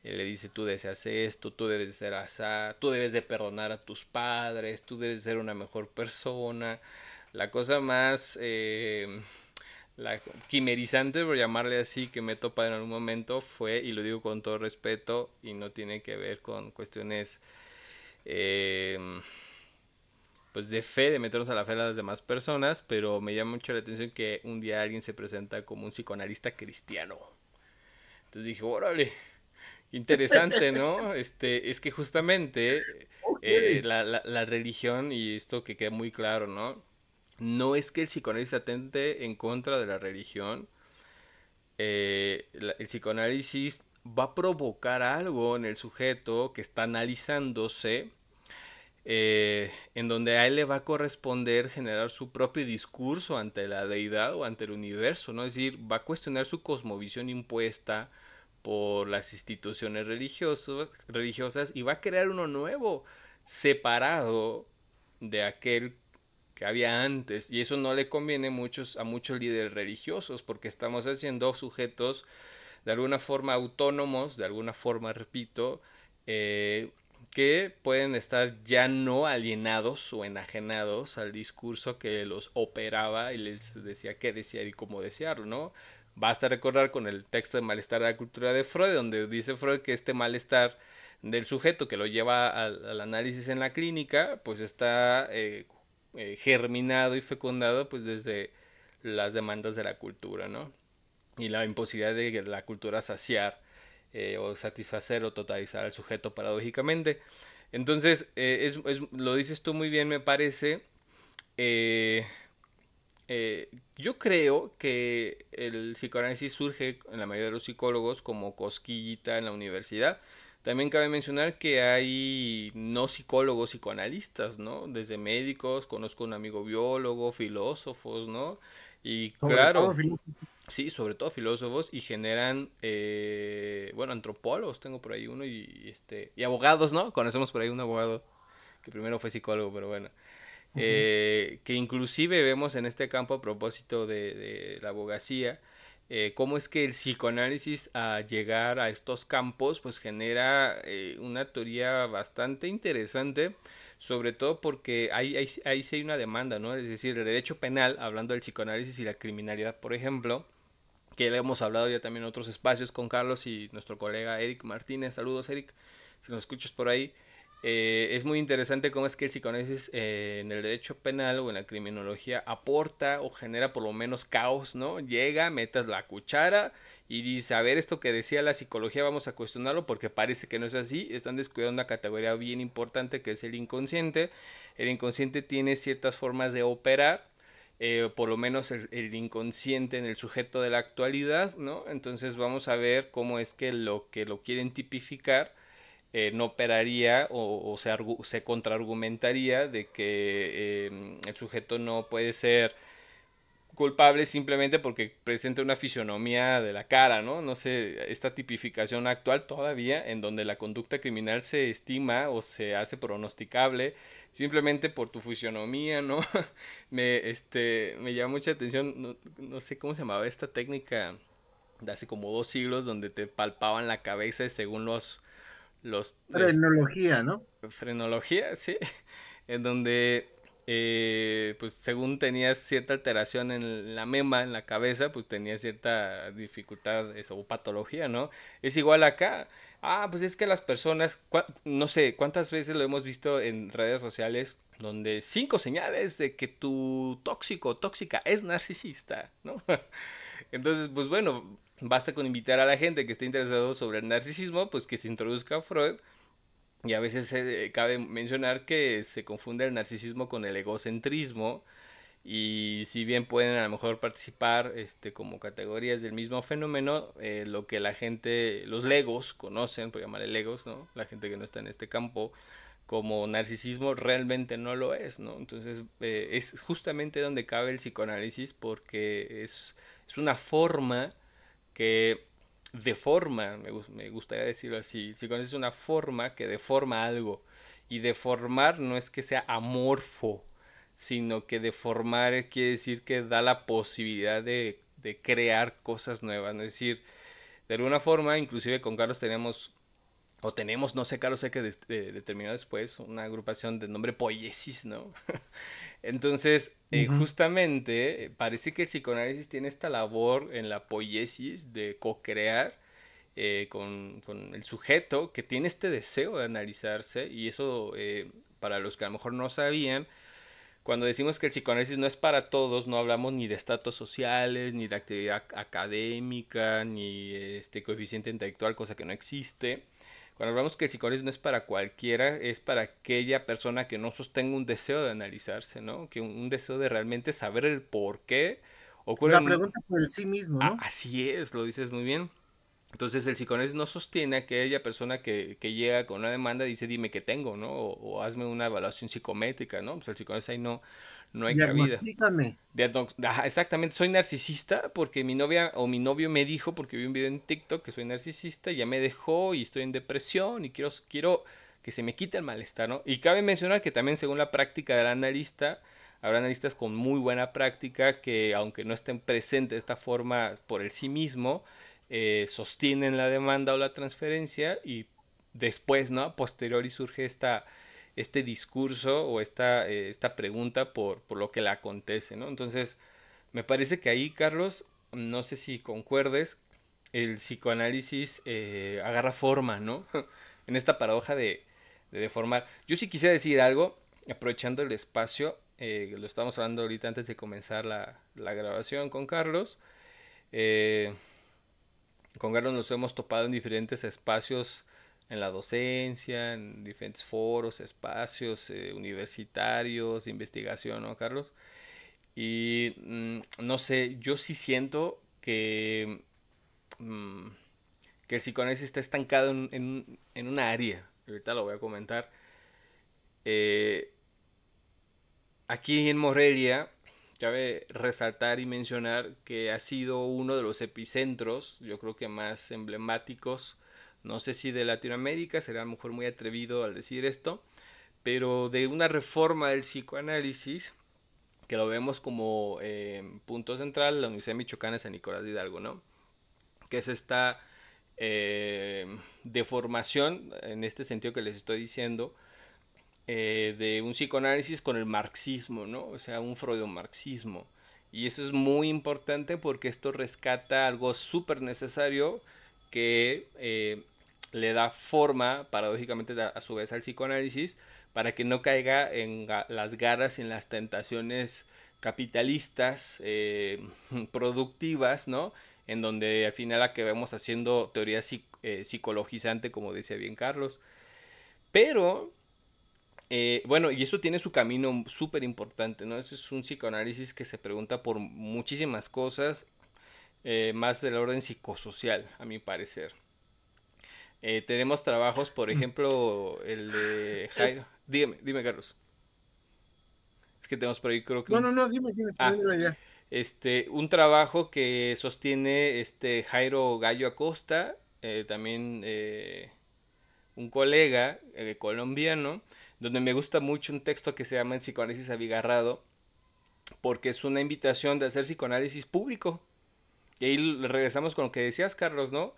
le dice tú deseas esto, tú debes de ser asá, tú debes de perdonar a tus padres, tú debes ser una mejor persona. La cosa más la quimerizante, por llamarle así, que me he topado en algún momento fue, y lo digo con todo respeto, y no tiene que ver con cuestiones eh, pues de fe, de meternos a la fe de las demás personas, pero me llama mucho la atención que un día alguien se presenta como un psicoanalista cristiano. Entonces dije, órale, Interesante, ¿no? Es que justamente Ok. la religión, y esto que queda muy claro, ¿no? No es que el psicoanálisis atente en contra de la religión, el psicoanálisis va a provocar algo en el sujeto que está analizándose, en donde a él le va a corresponder generar su propio discurso ante la deidad o ante el universo, ¿no? Es decir, va a cuestionar su cosmovisión impuesta por las instituciones religiosas y va a crear uno nuevo, separado de aquel que había antes. Y eso no le conviene a muchos líderes religiosos, porque estamos haciendo sujetos de alguna forma autónomos, de alguna forma, repito, eh, que pueden estar ya no alienados o enajenados al discurso que los operaba y les decía qué desear y cómo desearlo, ¿no? Basta recordar con el texto de Malestar de la Cultura de Freud, donde dice Freud que este malestar del sujeto que lo lleva al análisis en la clínica, pues está germinado y fecundado pues desde las demandas de la cultura, ¿no? Y la imposibilidad de la cultura saciar o satisfacer o totalizar al sujeto paradójicamente. Entonces, lo dices tú muy bien, me parece. Eh, yo creo que el psicoanálisis surge en la mayoría de los psicólogos como cosquillita en la universidad. También cabe mencionar que hay no psicólogos psicoanalistas, ¿no? Desde médicos, conozco un amigo biólogo, filósofos, ¿no? Y Sobre todo claro, filósofos. sí, sobre todo filósofos y generan, bueno, antropólogos, tengo por ahí uno y abogados, ¿no? Conocemos por ahí un abogado que primero fue psicólogo, pero bueno. Ujú. Que inclusive vemos en este campo a propósito de la abogacía, cómo es que el psicoanálisis a llegar a estos campos pues genera una teoría bastante interesante, sobre todo porque ahí sí hay una demanda, ¿no? Es decir, el derecho penal, hablando del psicoanálisis y la criminalidad, por ejemplo, que le hemos hablado ya también en otros espacios con Carlos y nuestro colega Eric Martínez. Saludos, Eric, si nos escuchas por ahí. Es muy interesante cómo es que el psicoanálisis en el derecho penal o en la criminología aporta o genera por lo menos caos, ¿no? Llega, metas la cuchara y dice, a ver, esto que decía la psicología vamos a cuestionarlo porque parece que no es así. Están descuidando una categoría bien importante que es el inconsciente. El inconsciente tiene ciertas formas de operar, por lo menos el inconsciente en el sujeto de la actualidad, ¿no? Entonces vamos a ver cómo es que lo quieren tipificar no operaría se contraargumentaría de que el sujeto no puede ser culpable simplemente porque presenta una fisionomía de la cara, ¿no? No sé, esta tipificación actual todavía en donde la conducta criminal se estima o se hace pronosticable simplemente por tu fisionomía, ¿no? Me llama mucha atención, no sé cómo se llamaba esta técnica de hace como 2 siglos donde te palpaban la cabeza según los Frenología, ¿no? frenología, sí, en donde pues según tenías cierta alteración en la mema, en la cabeza, pues tenías cierta dificultad o patología, ¿no? Es igual acá. Ah, pues es que las personas, no sé, cuántas veces lo hemos visto en redes sociales donde 5 señales de que tu tóxico o tóxica es narcisista, ¿no? Entonces, pues bueno, basta con invitar a la gente que esté interesado sobre el narcisismo, pues que se introduzca a Freud, y a veces cabe mencionar que se confunde el narcisismo con el egocentrismo. Y si bien pueden a lo mejor participar como categorías del mismo fenómeno, lo que la gente, los legos conocen, por llamarle legos, ¿no? La gente que no está en este campo, como narcisismo realmente no lo es, ¿no? Entonces es justamente donde cabe el psicoanálisis porque es una forma que deforma, me gustaría decirlo así, si conoces una forma que deforma algo, y deformar no es que sea amorfo, sino que deformar quiere decir que da la posibilidad de crear cosas nuevas, ¿no? Es decir, de alguna forma, inclusive con Carlos tenemos, no sé, Carlos sé que determinó después, una agrupación de nombre Poiesis, ¿no? Entonces, Ujú. justamente, parece que el psicoanálisis tiene esta labor en la poiesis de co-crear con el sujeto que tiene este deseo de analizarse y eso, para los que a lo mejor no sabían, cuando decimos que el psicoanálisis no es para todos, no hablamos ni de estatus sociales, ni de actividad académica, ni coeficiente intelectual, cosa que no existe. Cuando hablamos que el psicoanálisis no es para cualquiera, es para aquella persona que no sostenga un deseo de analizarse, ¿no? Que un deseo de realmente saber el por qué La ocurren. pregunta por el sí mismo, Ah, ¿no? así es, lo dices muy bien. Entonces el psicoanálisis no sostiene a aquella persona que llega con una demanda y dice dime qué tengo, ¿no? O hazme una evaluación psicométrica, ¿no? Pues el psicoanálisis ahí no hay cabida. Diagnostícame. Ajá, exactamente, soy narcisista porque mi novia o mi novio me dijo, porque vi un video en TikTok que soy narcisista, y ya me dejó y estoy en depresión y quiero que se me quite el malestar, ¿no? Y cabe mencionar que también según la práctica del analista, habrá analistas con muy buena práctica que aunque no estén presentes de esta forma por el sí mismo, sostienen la demanda o la transferencia y después, ¿no? A posteriori surge este discurso o esta pregunta por lo que le acontece, ¿no? Entonces, me parece que ahí, Carlos, no sé si concuerdes, el psicoanálisis agarra forma, ¿no? En esta paradoja de deformar. Yo sí quisiera decir algo, aprovechando el espacio, lo estamos hablando ahorita antes de comenzar la grabación con Carlos. Eh, con Carlos nos hemos topado en diferentes espacios en la docencia, en diferentes foros, espacios universitarios, de investigación, ¿no, Carlos? Y no sé, yo sí siento mm, que el psicoanálisis está estancado en una área. Ahorita lo voy a comentar. Eh, Aquí en Morelia, cabe resaltar y mencionar que ha sido uno de los epicentros, yo creo que más emblemáticos, no sé si de Latinoamérica, será a lo mejor muy atrevido al decir esto, pero de una reforma del psicoanálisis, que lo vemos como punto central, la Universidad Michoacana de San Nicolás de Hidalgo, ¿no? Que es esta deformación, en este sentido que les estoy diciendo, de un psicoanálisis con el marxismo, ¿no? O sea, un freudomarxismo. Y eso es muy importante porque esto rescata algo súper necesario que le da forma, paradójicamente, a su vez al psicoanálisis, para que no caiga en las garras y en las tentaciones capitalistas, productivas, ¿no? En donde al final acabamos haciendo teoría psicologizante, como decía bien Carlos. Pero bueno, y eso tiene su camino súper importante, ¿no? Eso es un psicoanálisis que se pregunta por muchísimas cosas, más del orden psicosocial, a mi parecer. Tenemos trabajos, por ejemplo, el de Es- Jairo. Dime, Carlos. Es que tenemos por ahí, creo que no, un. no, no, dime, Ah, termina la idea. un trabajo que sostiene Jairo Gallo Acosta, también un colega colombiano, donde me gusta mucho un texto que se llama El psicoanálisis abigarrado, porque es una invitación de hacer psicoanálisis público. Y ahí regresamos con lo que decías, Carlos, ¿no?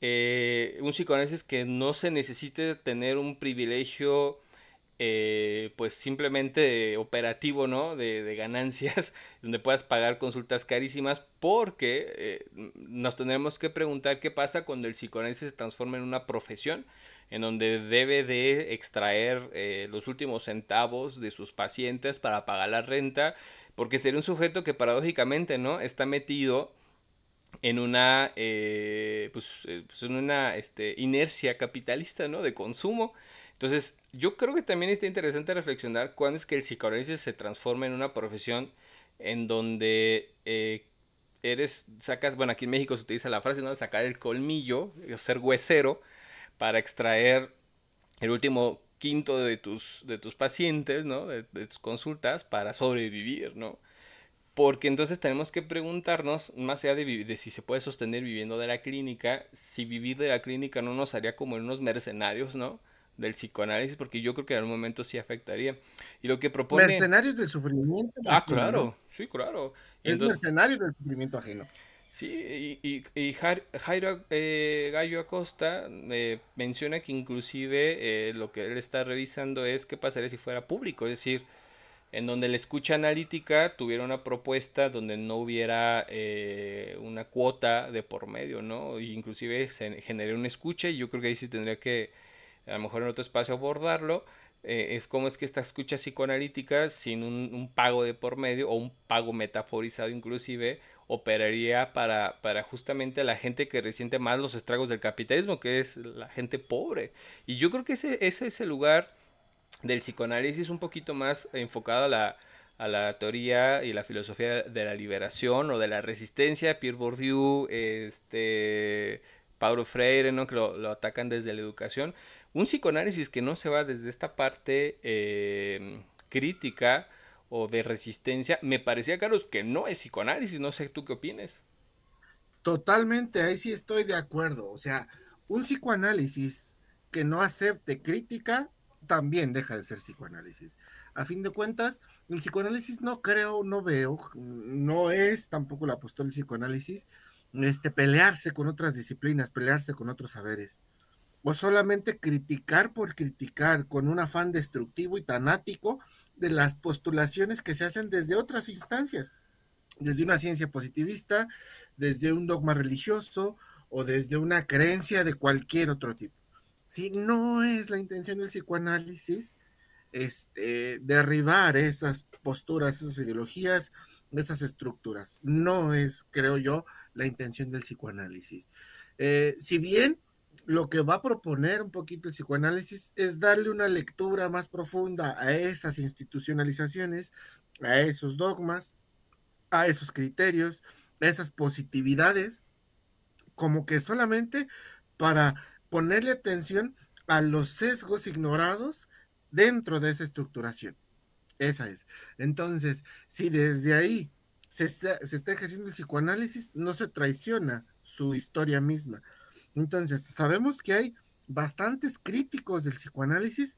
Un psicoanálisis que no se necesite tener un privilegio, pues simplemente operativo, ¿no? De ganancias, donde puedas pagar consultas carísimas, porque nos tenemos que preguntar qué pasa cuando el psicoanálisis se transforma en una profesión, en donde debe de extraer los últimos centavos de sus pacientes para pagar la renta, porque sería un sujeto que paradójicamente, ¿no? Está metido en una, pues en una inercia capitalista, ¿no? De consumo. Entonces, yo creo que también está interesante reflexionar cuándo es que el psicoanálisis se transforma en una profesión en donde sacas, bueno, aquí en México se utiliza la frase, ¿no? Sacar el colmillo, o ser huesero, para extraer el último quinto de tus pacientes, ¿no? De tus consultas para sobrevivir, ¿no? Porque entonces tenemos que preguntarnos, más allá de si se puede sostener viviendo de la clínica, si vivir de la clínica no nos haría como en unos mercenarios, ¿no? Del psicoanálisis, porque yo creo que en algún momento sí afectaría. Y lo que propone. Mercenarios del sufrimiento Ah, ajeno, ¿no? claro, sí, claro. Y Es entonces, mercenario del sufrimiento ajeno. sí, y Jairo Gallo Acosta menciona que inclusive lo que él está revisando es qué pasaría si fuera público, es decir, en donde la escucha analítica tuviera una propuesta donde no hubiera una cuota de por medio, ¿no? Y inclusive se genere una escucha y yo creo que ahí sí tendría que, a lo mejor en otro espacio abordarlo, Es como es que esta escucha psicoanalítica sin un pago de por medio o un pago metaforizado inclusive operaría para justamente la gente que resiente más los estragos del capitalismo, que es la gente pobre. Y yo creo que ese es el lugar del psicoanálisis un poquito más enfocado a la teoría y la filosofía de la liberación o de la resistencia, Pierre Bourdieu, Paulo Freire, ¿no? Que lo atacan desde la educación. Un psicoanálisis que no se va desde esta parte crítica o de resistencia, me parecía, Carlos, que no es psicoanálisis, no sé tú qué opines. Totalmente, ahí sí estoy de acuerdo. O sea, un psicoanálisis que no acepte crítica también deja de ser psicoanálisis. A fin de cuentas, el psicoanálisis no creo, no veo, no es tampoco la postura del psicoanálisis, pelearse con otras disciplinas, pelearse con otros saberes, o solamente criticar por criticar con un afán destructivo y tanático de las postulaciones que se hacen desde otras instancias, desde una ciencia positivista, desde un dogma religioso o desde una creencia de cualquier otro tipo. ¿Sí? No es la intención del psicoanálisis derribar esas posturas, esas ideologías, esas estructuras. No es, creo yo, la intención del psicoanálisis. Si bien lo que va a proponer un poquito el psicoanálisis es darle una lectura más profunda a esas institucionalizaciones, a esos dogmas, a esos criterios, a esas positividades, como que solamente para ponerle atención a los sesgos ignorados dentro de esa estructuración. Esa es. Entonces, si desde ahí se está ejerciendo el psicoanálisis, no se traiciona su historia misma. Entonces, sabemos que hay bastantes críticos del psicoanálisis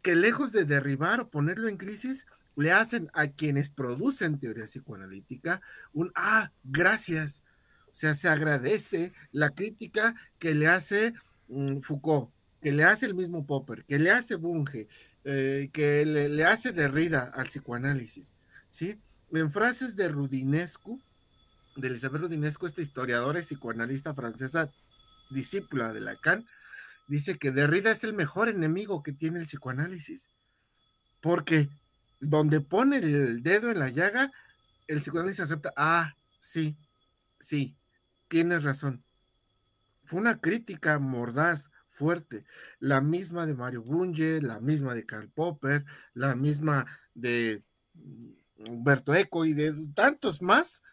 que lejos de derribar o ponerlo en crisis, le hacen a quienes producen teoría psicoanalítica gracias. O sea, se agradece la crítica que le hace Foucault, que le hace el mismo Popper, que le hace Bunge, que le hace Derrida al psicoanálisis, ¿sí? En frases de Rudinescu, de Elizabeth Rudinescu, esta historiadora y psicoanalista francesa, discípula de Lacan, dice que Derrida es el mejor enemigo que tiene el psicoanálisis, porque donde pone el dedo en la llaga, el psicoanálisis acepta, sí, sí, tienes razón. Fue una crítica mordaz, fuerte, la misma de Mario Bunge, la misma de Karl Popper, la misma de Humberto Eco y de tantos más,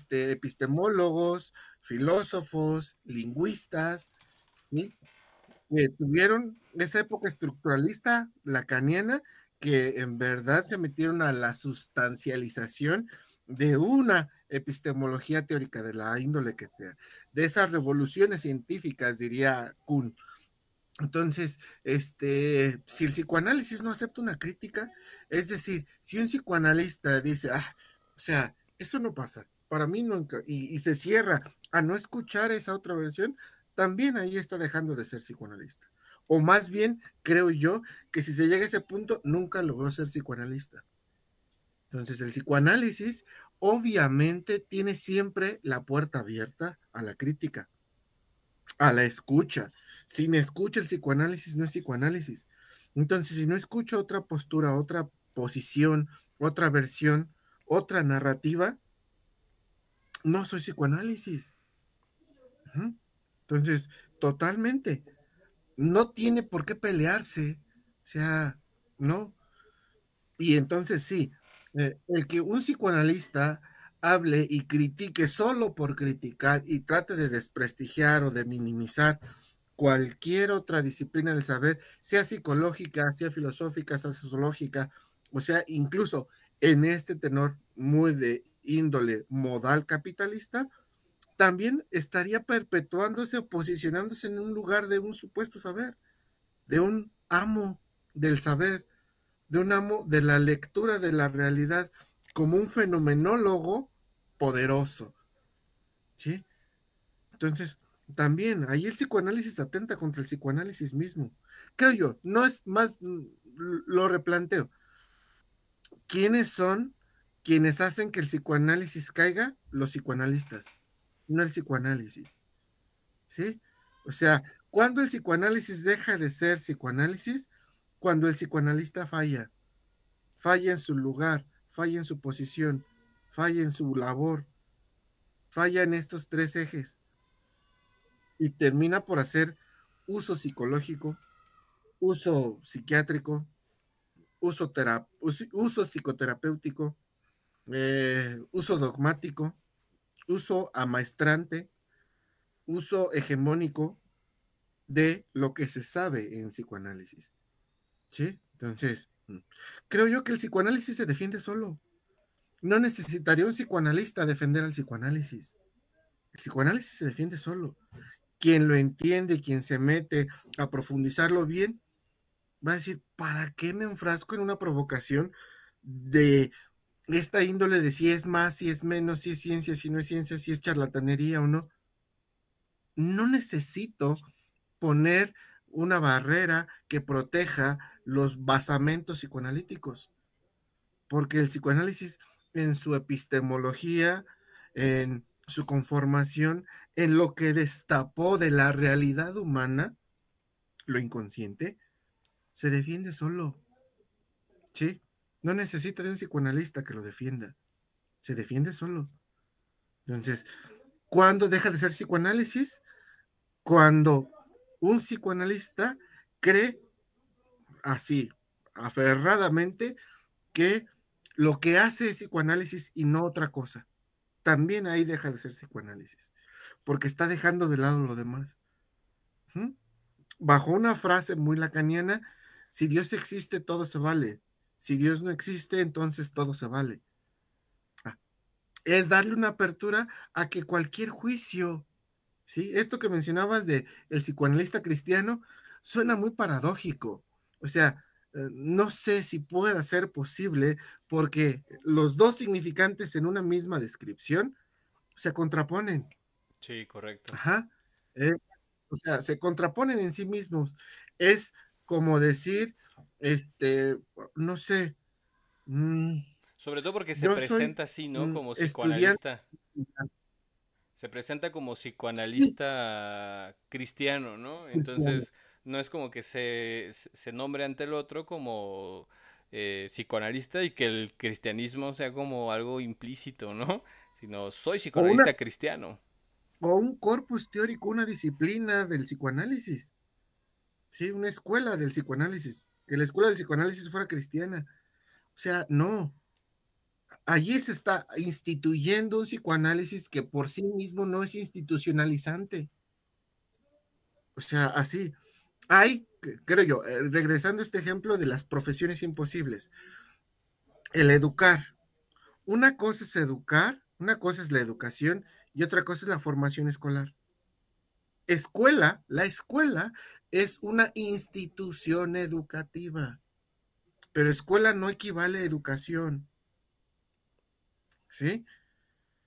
epistemólogos, filósofos, lingüistas, ¿sí? Que tuvieron esa época estructuralista lacaniana, que en verdad se metieron a la sustancialización de una epistemología teórica de la índole que sea, de esas revoluciones científicas, diría Kuhn. Entonces, si el psicoanálisis no acepta una crítica, es decir, si un psicoanalista dice, o sea, eso no pasa, para mí nunca, y se cierra a no escuchar esa otra versión, también ahí está dejando de ser psicoanalista. O más bien, creo yo, que si se llega a ese punto, nunca logró ser psicoanalista. Entonces, el psicoanálisis obviamente tiene siempre la puerta abierta a la crítica, a la escucha. Sin escucha, el psicoanálisis no es psicoanálisis. Entonces, si no escucho otra postura, otra posición, otra versión, otra narrativa, no soy psicoanálisis. Entonces, totalmente. No tiene por qué pelearse. O sea, no. Y entonces sí, el que un psicoanalista hable y critique solo por criticar y trate de desprestigiar o de minimizar cualquier otra disciplina del saber, sea psicológica, sea filosófica, sea sociológica, o sea, incluso en este tenor muy de índole modal capitalista, también estaría perpetuándose o posicionándose en un lugar de un supuesto saber, de un amo del saber, de un amo de la lectura de la realidad como un fenomenólogo poderoso, ¿sí? Entonces, también ahí el psicoanálisis atenta contra el psicoanálisis mismo. Creo yo, no es más, lo replanteo. ¿Quiénes son quienes hacen que el psicoanálisis caiga? Los psicoanalistas, no el psicoanálisis, ¿sí? O sea, ¿cuándo el psicoanálisis deja de ser psicoanálisis? cuando el psicoanalista falla, falla en su lugar, falla en su posición, falla en su labor, falla en estos tres ejes y termina por hacer uso psicológico, uso psiquiátrico, uso psicoterapéutico, uso dogmático, uso amaestrante, uso hegemónico de lo que se sabe en psicoanálisis. ¿Sí? Entonces, creo yo que el psicoanálisis se defiende solo. No necesitaría un psicoanalista defender al psicoanálisis. El psicoanálisis se defiende solo. Quien lo entiende, quien se mete a profundizarlo bien, va a decir, ¿para qué me enfrasco en una provocación de esta índole de si es más, si es menos, si es ciencia, si no es ciencia, si es charlatanería o no? No necesito poner una barrera que proteja los basamentos psicoanalíticos, porque el psicoanálisis en su epistemología, en su conformación, en lo que destapó de la realidad humana, lo inconsciente, se defiende solo, ¿sí? No necesita de un psicoanalista que lo defienda, se defiende solo. Entonces, ¿cuándo deja de ser psicoanálisis? Cuando un psicoanalista cree así, aferradamente, que lo que hace es psicoanálisis y no otra cosa. También ahí deja de ser psicoanálisis, porque está dejando de lado lo demás. ¿Mm? Bajo una frase muy lacaniana, si Dios existe, todo se vale. Si Dios no existe, entonces todo se vale. Es darle una apertura a que cualquier juicio, ¿sí? Esto que mencionabas de el psicoanalista cristiano suena muy paradójico. O sea, no sé si pueda ser posible porque los dos significantes en una misma descripción se contraponen. Sí, correcto. Ajá. Eh, o sea, se contraponen en sí mismos. Es como decir, este, no sé, mm, Sobre todo porque se yo soy presenta así, ¿no? Como estudiante. psicoanalista. Se presenta como Sí, psicoanalista cristiano, ¿no? cristiano. Entonces, no es como que se nombre ante el otro como psicoanalista y que el cristianismo sea como algo implícito, ¿no? Sino soy O una psicoanalista cristiano. o un corpus teórico, una disciplina del psicoanálisis, ¿sí? Una escuela del psicoanálisis, que la escuela del psicoanálisis fuera cristiana. O sea, no, allí se está instituyendo un psicoanálisis que por sí mismo no es institucionalizante. O sea, así. Hay, creo yo, regresando a este ejemplo de las profesiones imposibles, el educar. Una cosa es educar, una cosa es la educación y otra cosa es la formación escolar. Escuela, la escuela es una institución educativa, pero escuela no equivale a educación, ¿sí?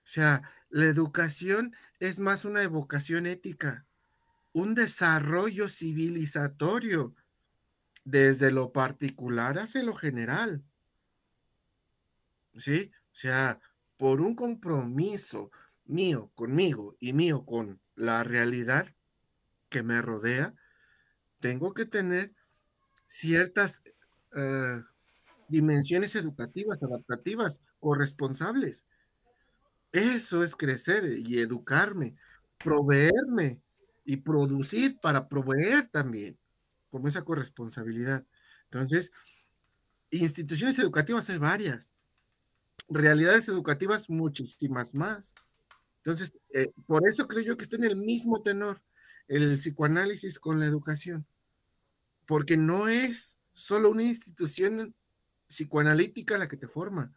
O sea, la educación es más una evocación ética, un desarrollo civilizatorio desde lo particular hacia lo general, ¿sí? O sea, por un compromiso mío conmigo y mío con la realidad que me rodea, tengo que tener ciertas eh, dimensiones educativas, adaptativas, corresponsables. Eso es crecer y educarme, proveerme y producir para proveer también, como esa corresponsabilidad. Entonces, instituciones educativas hay varias, realidades educativas muchísimas más. Entonces, por eso creo yo que está en el mismo tenor el psicoanálisis con la educación, porque no es solo una institución psicoanalítica la que te forma,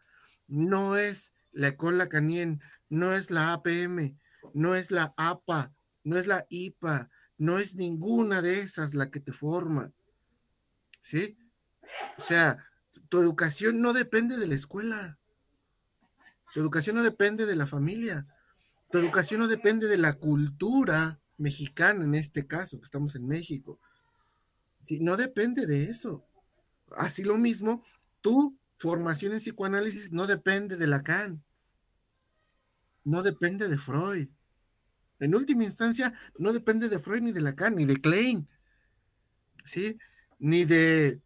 no es la École Lacanien, no es la APM, no es la APA, no es la IPA, no es ninguna de esas la que te forma, ¿sí? O sea, tu educación no depende de la escuela, tu educación no depende de la familia, tu educación no depende de la cultura mexicana, en este caso, que estamos en México, ¿sí? No depende de eso. Así lo mismo, tu formación en psicoanálisis no depende de Lacan, no depende de Freud. En última instancia, no depende de Freud ni de Lacan, ni de Klein, ¿sí? Ni de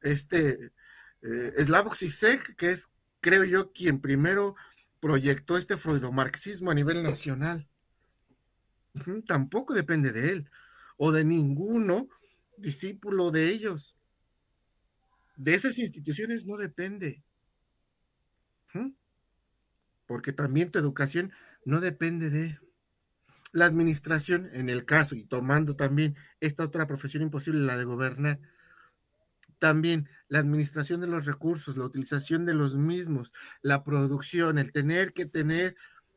este Slavoj Zizek, que es, creo yo, quien primero proyectó este freudomarxismo a nivel nacional. Tampoco depende de él o de ninguno discípulo de ellos. De esas instituciones no depende, porque también tu educación no depende de la administración, en el caso, y tomando también esta otra profesión imposible, la de gobernar, también la administración de los recursos, la utilización de los mismos, la producción, el tener que tener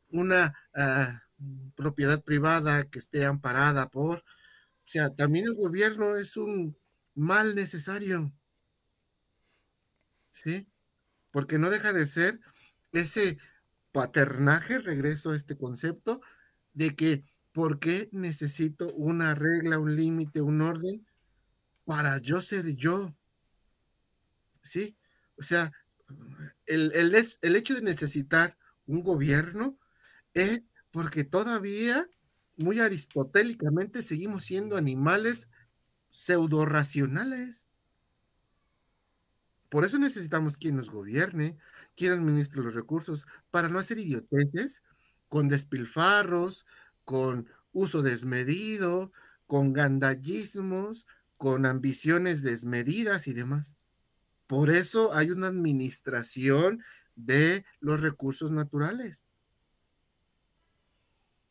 una propiedad privada que esté amparada por, o sea, también el gobierno es un mal necesario, ¿sí? Porque no deja de ser ese paternaje, regreso a este concepto, de que ¿por qué necesito una regla, un límite, un orden para yo ser yo? ¿Sí? O sea, el hecho de necesitar un gobierno es porque todavía, muy aristotélicamente, seguimos siendo animales pseudo racionales. Por eso necesitamos quien nos gobierne, quien administre los recursos, para no hacer idioteces con despilfarros, con uso desmedido, con gandallismos, con ambiciones desmedidas y demás. Por eso hay una administración de los recursos naturales,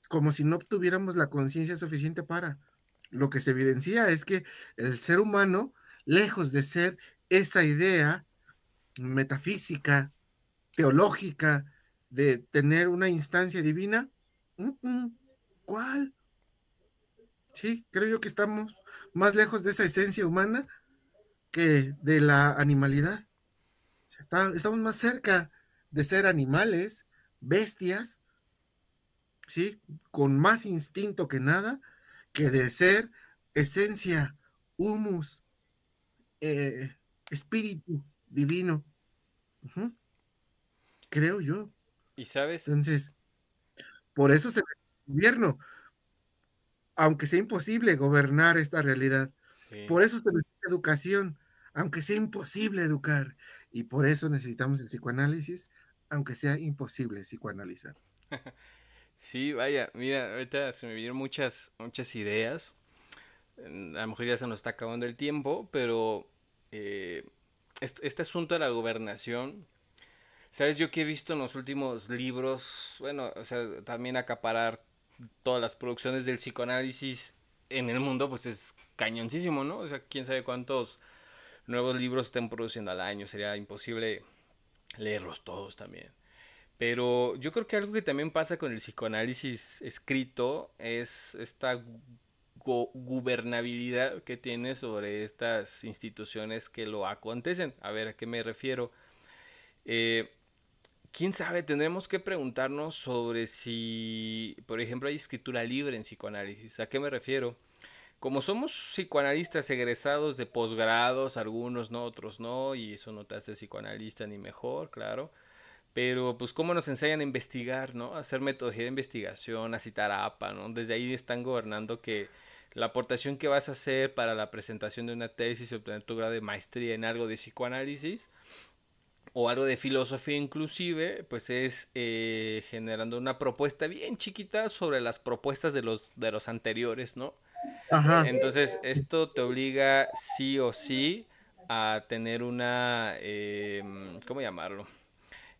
como si no tuviéramos la conciencia suficiente para. Lo que se evidencia es que el ser humano, lejos de ser esa idea metafísica, teológica, de tener una instancia divina, ¿cuál? Sí, creo yo que estamos más lejos de esa esencia humana que de la animalidad. Estamos más cerca de ser animales, bestias, ¿sí? Con más instinto que nada, que de ser esencia, humus, eh, espíritu divino. Ujú, creo yo. Y sabes, Entonces, por eso se gobierno, aunque sea imposible gobernar esta realidad. sí. Por eso se necesita educación, aunque sea imposible educar. Y por eso necesitamos el psicoanálisis, aunque sea imposible psicoanalizar. Sí, vaya, mira, ahorita se me vinieron muchas ideas. A lo mejor ya se nos está acabando el tiempo, pero eh, este asunto de la gobernación, sabes, yo que he visto en los últimos libros, bueno, o sea, también acaparar todas las producciones del psicoanálisis en el mundo, pues es cañoncísimo, ¿no? O sea, quién sabe cuántos nuevos libros estén produciendo al año, sería imposible leerlos todos también. Pero yo creo que algo que también pasa con el psicoanálisis escrito es esta gubernabilidad que tiene sobre estas instituciones que lo acontecen. A ver, ¿a qué me refiero? Eh, ¿Quién sabe? Tendremos que preguntarnos sobre si, por ejemplo, hay escritura libre en psicoanálisis. ¿A qué me refiero? Como somos psicoanalistas egresados de posgrados, algunos no, otros no, y eso no te hace psicoanalista ni mejor, claro. Pero pues cómo nos enseñan a investigar, ¿no? A hacer metodología de investigación, a citar a APA, ¿no? Desde ahí están gobernando que la aportación que vas a hacer para la presentación de una tesis y obtener tu grado de maestría en algo de psicoanálisis o algo de filosofía inclusive, pues es generando una propuesta bien chiquita sobre las propuestas de los anteriores, ¿no? Ajá, Entonces sí, esto te obliga sí o sí a tener ¿cómo llamarlo?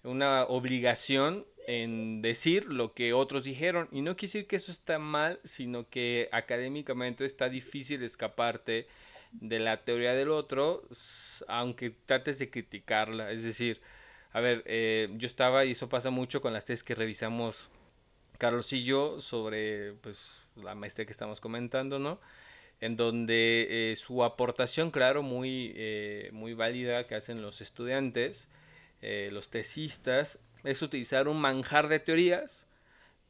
Una obligación en decir lo que otros dijeron. Y no quiere decir que eso está mal, sino que académicamente está difícil escaparte de la teoría del otro, aunque trates de criticarla. Es decir, a ver, yo estaba, y eso pasa mucho con las tesis que revisamos Carlos y yo sobre pues, la maestría que estamos comentando, ¿no? En donde su aportación, claro, muy válida que hacen los estudiantes, los tesistas, es utilizar un manjar de teorías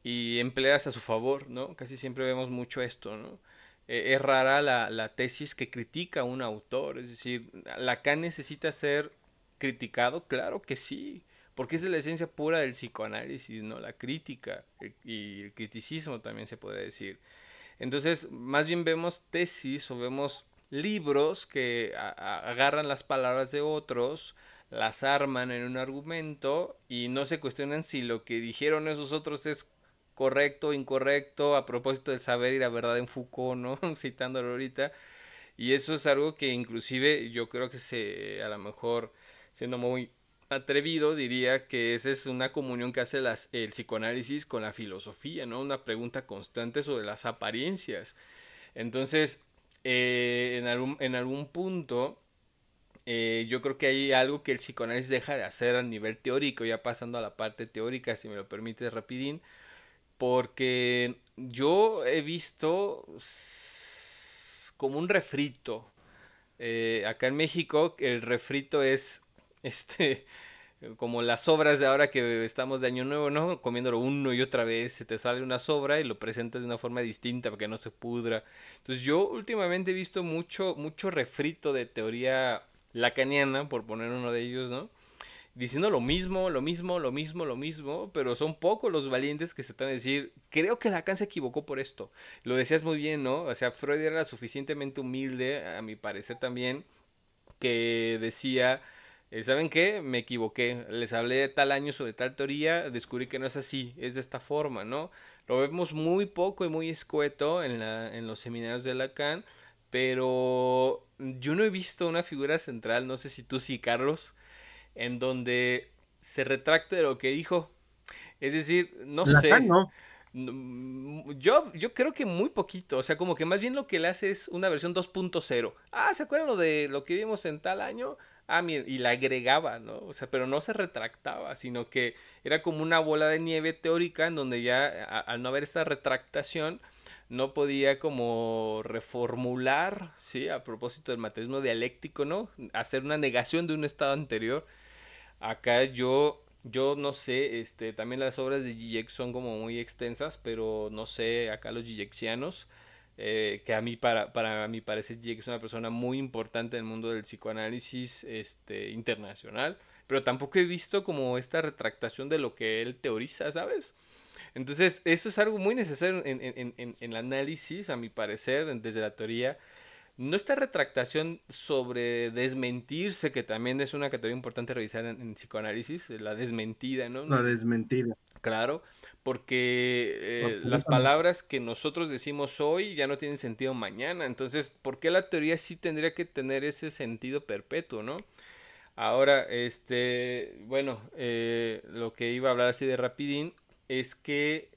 y emplearlas a su favor, ¿no? Casi siempre vemos mucho esto, ¿no? Es rara la tesis que critica a un autor, es decir, ¿Lacan necesita ser criticado? Claro que sí, porque es la esencia pura del psicoanálisis, ¿no? La crítica y el criticismo también se puede decir. Entonces, más bien vemos tesis o vemos libros que agarran las palabras de otros, las arman en un argumento y no se cuestionan si lo que dijeron esos otros es correcto o incorrecto a propósito del saber y la verdad en Foucault, ¿no? Citándolo ahorita. Y eso es algo que inclusive yo creo que a lo mejor, siendo muy atrevido, diría que esa es una comunión que hace el psicoanálisis con la filosofía, ¿no? Una pregunta constante sobre las apariencias. Entonces, en algún punto, yo creo que hay algo que el psicoanálisis deja de hacer a nivel teórico, ya pasando a la parte teórica, si me lo permites rapidín, porque yo he visto como un refrito. Acá en México el refrito es este como las sobras de ahora que estamos de Año Nuevo, ¿no? Comiéndolo uno y otra vez, se te sale una sobra y lo presentas de una forma distinta para que no se pudra. Entonces yo últimamente he visto mucho refrito de teoría lacaniana, por poner uno de ellos, ¿no? Diciendo lo mismo, lo mismo, lo mismo, lo mismo, pero son pocos los valientes que se están a decir, creo que Lacan se equivocó por esto. Lo decías muy bien, ¿no? O sea, Freud era suficientemente humilde, a mi parecer también, que decía, ¿saben qué? Me equivoqué, les hablé de tal año sobre tal teoría, descubrí que no es así, es de esta forma, ¿no? Lo vemos muy poco y muy escueto en los seminarios de Lacan, pero yo no he visto una figura central, no sé si tú sí, Carlos, en donde se retracte de lo que dijo. Es decir, no Lacan sé. no. Yo creo que muy poquito. O sea, como que más bien lo que le hace es una versión 2.0. Ah, ¿se acuerdan lo de lo que vimos en tal año? Ah, miren, y la agregaba, ¿no? O sea, pero no se retractaba, sino que era como una bola de nieve teórica en donde ya, al no haber esta retractación, no podía como reformular, ¿sí? A propósito del materialismo dialéctico, ¿no? Hacer una negación de un estado anterior. Acá yo no sé, también las obras de Zizek son como muy extensas, pero no sé, acá los Zizekianos, que a mí, para mi parecer, Zizek es una persona muy importante en el mundo del psicoanálisis, internacional, pero tampoco he visto como esta retractación de lo que él teoriza, ¿sabes? Entonces, eso es algo muy necesario en el análisis, a mi parecer, desde la teoría, no esta retractación sobre desmentirse, que también es una categoría importante revisar en psicoanálisis, la desmentida, ¿no? La desmentida, Claro, porque las absolutamente. palabras que nosotros decimos hoy ya no tienen sentido mañana. Entonces, ¿por qué la teoría sí tendría que tener ese sentido perpetuo, ¿no? Ahora, bueno, lo que iba a hablar así de rapidín es que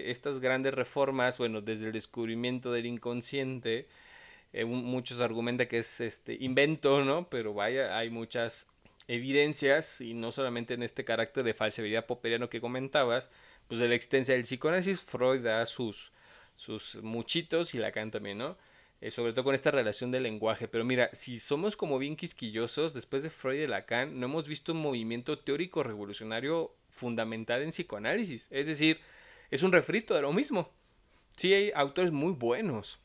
estas grandes reformas, bueno, desde el descubrimiento del inconsciente, muchos argumentan que es invento, ¿no? Pero vaya, hay muchas evidencias y no solamente en este carácter de falsevidad popperiano que comentabas, pues de la existencia del psicoanálisis, Freud da sus muchitos y Lacan también, ¿no? Sobre todo con esta relación del lenguaje. Pero mira, si somos como bien quisquillosos, después de Freud y Lacan, no hemos visto un movimiento teórico revolucionario fundamental en psicoanálisis. Es decir, es un refrito de lo mismo. Sí hay autores muy buenos,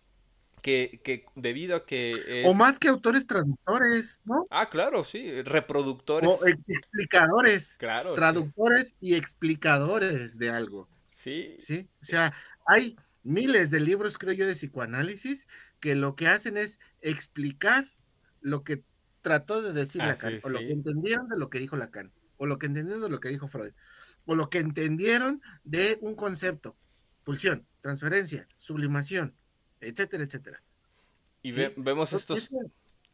que debido a que O es... más que autores traductores, ¿no? Ah, claro, sí, O reproductores. explicadores, Claro, sí. traductores y explicadores de algo, Sí, ¿sí? O sea, hay miles de libros, creo yo, de psicoanálisis que lo que hacen es explicar lo que trató de decir así, Lacan, o lo que sí. entendieron de lo que dijo Lacan, o lo que entendieron de lo que dijo Freud, o lo que entendieron de un concepto, pulsión, transferencia, sublimación, etcétera, etcétera. Y ¿Sí? vemos estos, Eso,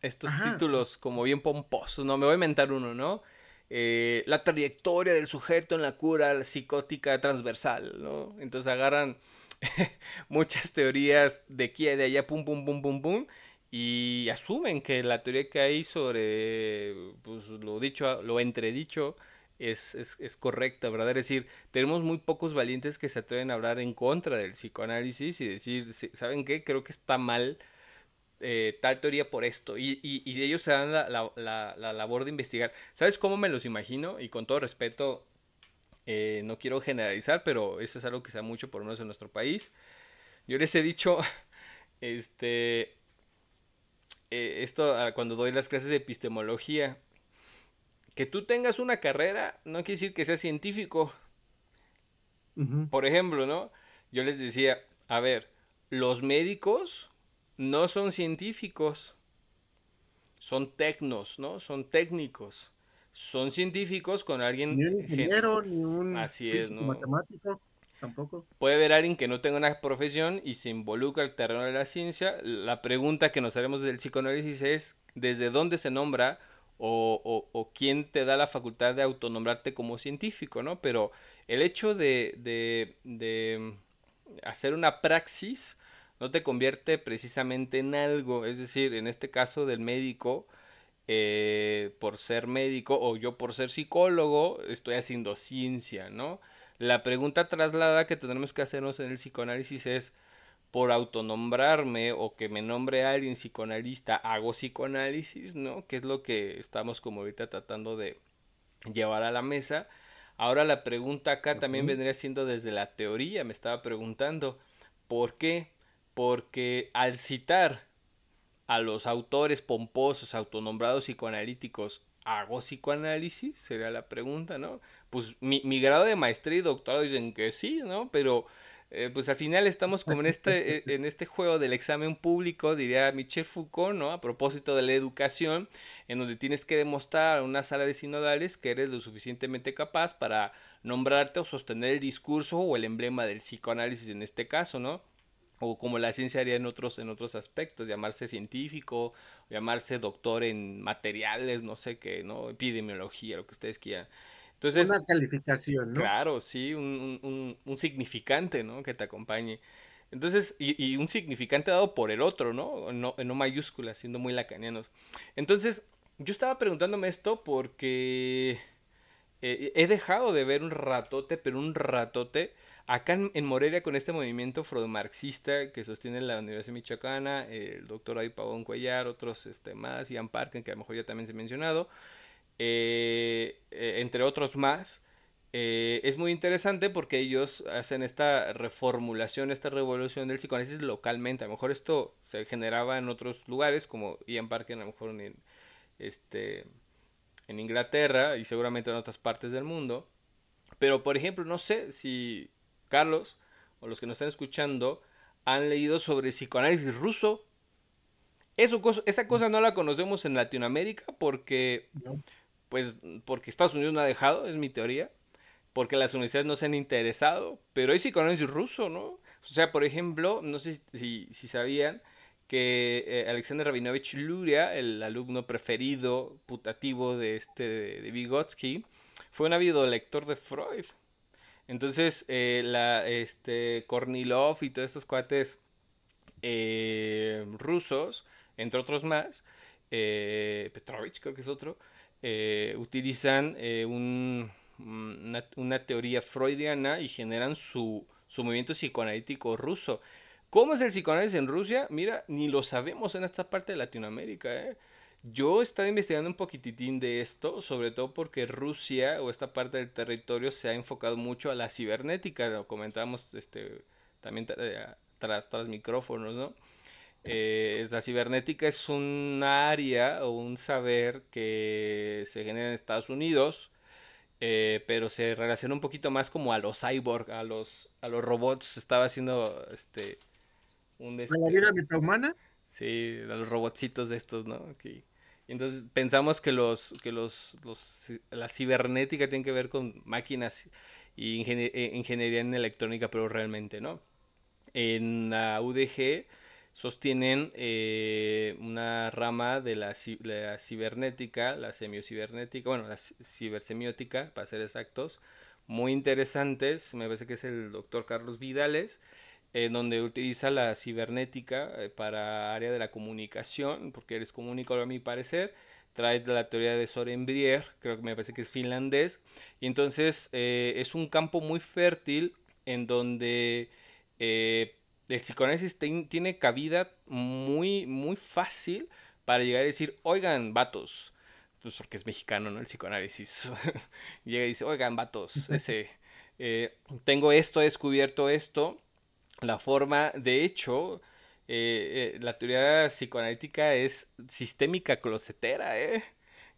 estos ajá, títulos como bien pomposos, ¿no? Me voy a inventar uno, ¿no? La trayectoria del sujeto en la cura psicótica transversal, ¿no? Entonces agarran muchas teorías de aquí y de allá, pum, pum, pum, pum, pum, y asumen que la teoría que hay sobre, pues, lo dicho, lo entredicho, es correcta, ¿verdad? Es decir, tenemos muy pocos valientes que se atreven a hablar en contra del psicoanálisis y decir, ¿saben qué? Creo que está mal tal teoría por esto. Y ellos se dan la labor de investigar. ¿Sabes cómo me los imagino? Y con todo respeto, no quiero generalizar, pero eso es algo que se da mucho por lo menos en nuestro país. Yo les he dicho, este, esto cuando doy las clases de epistemología, que tú tengas una carrera no quiere decir que seas científico. uh -huh, Por ejemplo, ¿no? Yo les decía, a ver, los médicos no son científicos, son tecnos, ¿no? Son técnicos. Son científicos con Ni alguien... un ingeniero, ni un Así es, físico ¿no? matemático, tampoco. Puede haber alguien que no tenga una profesión y se involucra al terreno de la ciencia. La pregunta que nos haremos del psicoanálisis es, ¿desde dónde se nombra o quién te da la facultad de autonombrarte como científico, ¿no? Pero el hecho de hacer una praxis no te convierte precisamente en algo. Es decir, en este caso del médico, por ser médico o yo por ser psicólogo, estoy haciendo ciencia, ¿no? La pregunta traslada que tendremos que hacernos en el psicoanálisis es, por autonombrarme o que me nombre alguien psicoanalista, hago psicoanálisis, ¿no? Que es lo que estamos como ahorita tratando de llevar a la mesa. Ahora la pregunta acá también Ujú. vendría siendo desde la teoría, me estaba preguntando, ¿por qué? Porque al citar a los autores pomposos, autonombrados psicoanalíticos, ¿hago psicoanálisis? Sería la pregunta, ¿no? Pues mi grado de maestría y doctorado dicen que sí, ¿no? Pero pues al final estamos como en este juego del examen público, diría Michel Foucault, ¿no? A propósito de la educación, en donde tienes que demostrar en una sala de sinodales que eres lo suficientemente capaz para nombrarte o sostener el discurso o el emblema del psicoanálisis en este caso, ¿no? O como la ciencia haría en otros aspectos, llamarse científico, llamarse doctor en materiales, no sé qué, ¿no? Epidemiología, lo que ustedes quieran. Entonces, Una calificación, ¿no? claro, sí, un significante, ¿no? Que te acompañe. Entonces, y un significante dado por el otro, ¿no? No, en no mayúsculas, siendo muy lacanianos. Entonces, yo estaba preguntándome esto porque he dejado de ver un ratote, pero un ratote, acá en Morelia con este movimiento marxista que sostiene la Universidad Michoacana, el doctor David Pavón Cuellar, otros más, Ian Parken, que a lo mejor ya también se ha mencionado, entre otros más. Es muy interesante porque ellos hacen esta reformulación, esta revolución del psicoanálisis localmente. A lo mejor esto se generaba en otros lugares, como Ian Parken, a lo mejor este, en Inglaterra y seguramente en otras partes del mundo. Pero, por ejemplo, no sé si Carlos o los que nos están escuchando han leído sobre psicoanálisis ruso. Esa cosa no la conocemos en Latinoamérica porque, ¿No? pues, porque Estados Unidos no ha dejado, es mi teoría. Porque las universidades no se han interesado. Pero hay psicoanálisis ruso, ¿no? O sea, por ejemplo, no sé si sabían que Alexander Rabinovich Luria, el alumno preferido, putativo de Vygotsky, fue un ávido lector de Freud. Entonces, Kornilov y todos estos cuates rusos, entre otros más, Petrovich creo que es otro, utilizan una teoría freudiana y generan su movimiento psicoanalítico ruso. ¿Cómo es el psicoanálisis en Rusia? Mira, ni lo sabemos en esta parte de Latinoamérica, ¿eh? Yo he estado investigando un poquititín de esto, sobre todo porque Rusia o esta parte del territorio se ha enfocado mucho a la cibernética, lo comentábamos también tras micrófonos, ¿no? La cibernética es un área o un saber que se genera en Estados Unidos, pero se relaciona un poquito más como a los cyborg, a los robots. Estaba haciendo un ¿A la vida metahumana? sí, a los robotcitos de estos, ¿no? Y entonces pensamos que la cibernética tiene que ver con máquinas y ingeniería en electrónica, pero realmente no. En la UDG sostienen una rama de la cibernética, la semiocibernética, bueno, la cibersemiótica, para ser exactos, muy interesantes. Me parece que es el doctor Carlos Vidales, donde utiliza la cibernética para área de la comunicación, porque eres comunicador a mi parecer. Trae la teoría de Soren Brier, creo que me parece que es finlandés. Y entonces es un campo muy fértil en donde eh, el psicoanálisis tiene cabida muy, muy fácil para llegar a decir, oigan, vatos, pues porque es mexicano, ¿no? El psicoanálisis. Llega y dice, oigan, vatos, tengo esto, he descubierto esto. La forma, de hecho, la teoría psicoanalítica es sistémica closetera, ¿eh?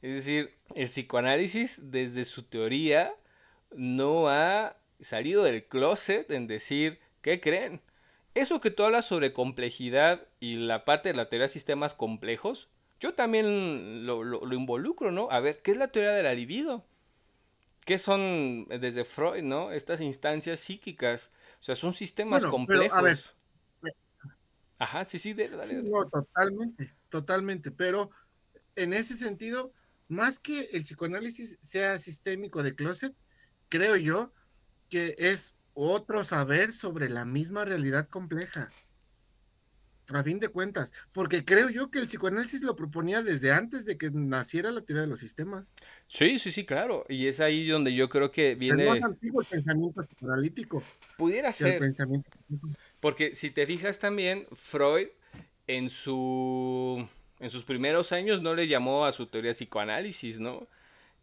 Es decir, el psicoanálisis desde su teoría no ha salido del closet en decir, ¿qué creen? Eso que tú hablas sobre complejidad y la parte de la teoría de sistemas complejos, yo también lo involucro, ¿no? A ver, ¿qué es la teoría de la libido? ¿Qué son desde Freud, ¿no? Estas instancias psíquicas. O sea, son sistemas Bueno, pero a ver, complejos. Ajá, sí, sí, dale, sí, dale. no, totalmente, totalmente, pero en ese sentido, más que el psicoanálisis sea sistémico de closet, creo yo que es otro saber sobre la misma realidad compleja, a fin de cuentas, porque creo yo que el psicoanálisis lo proponía desde antes de que naciera la teoría de los sistemas. Sí, sí, sí, claro. Y es ahí donde yo creo que Es más viene, antiguo el pensamiento psicoanalítico pudiera que el ser, pensamiento. porque si te fijas también, Freud en su, en sus primeros años no le llamó a su teoría psicoanálisis, ¿no?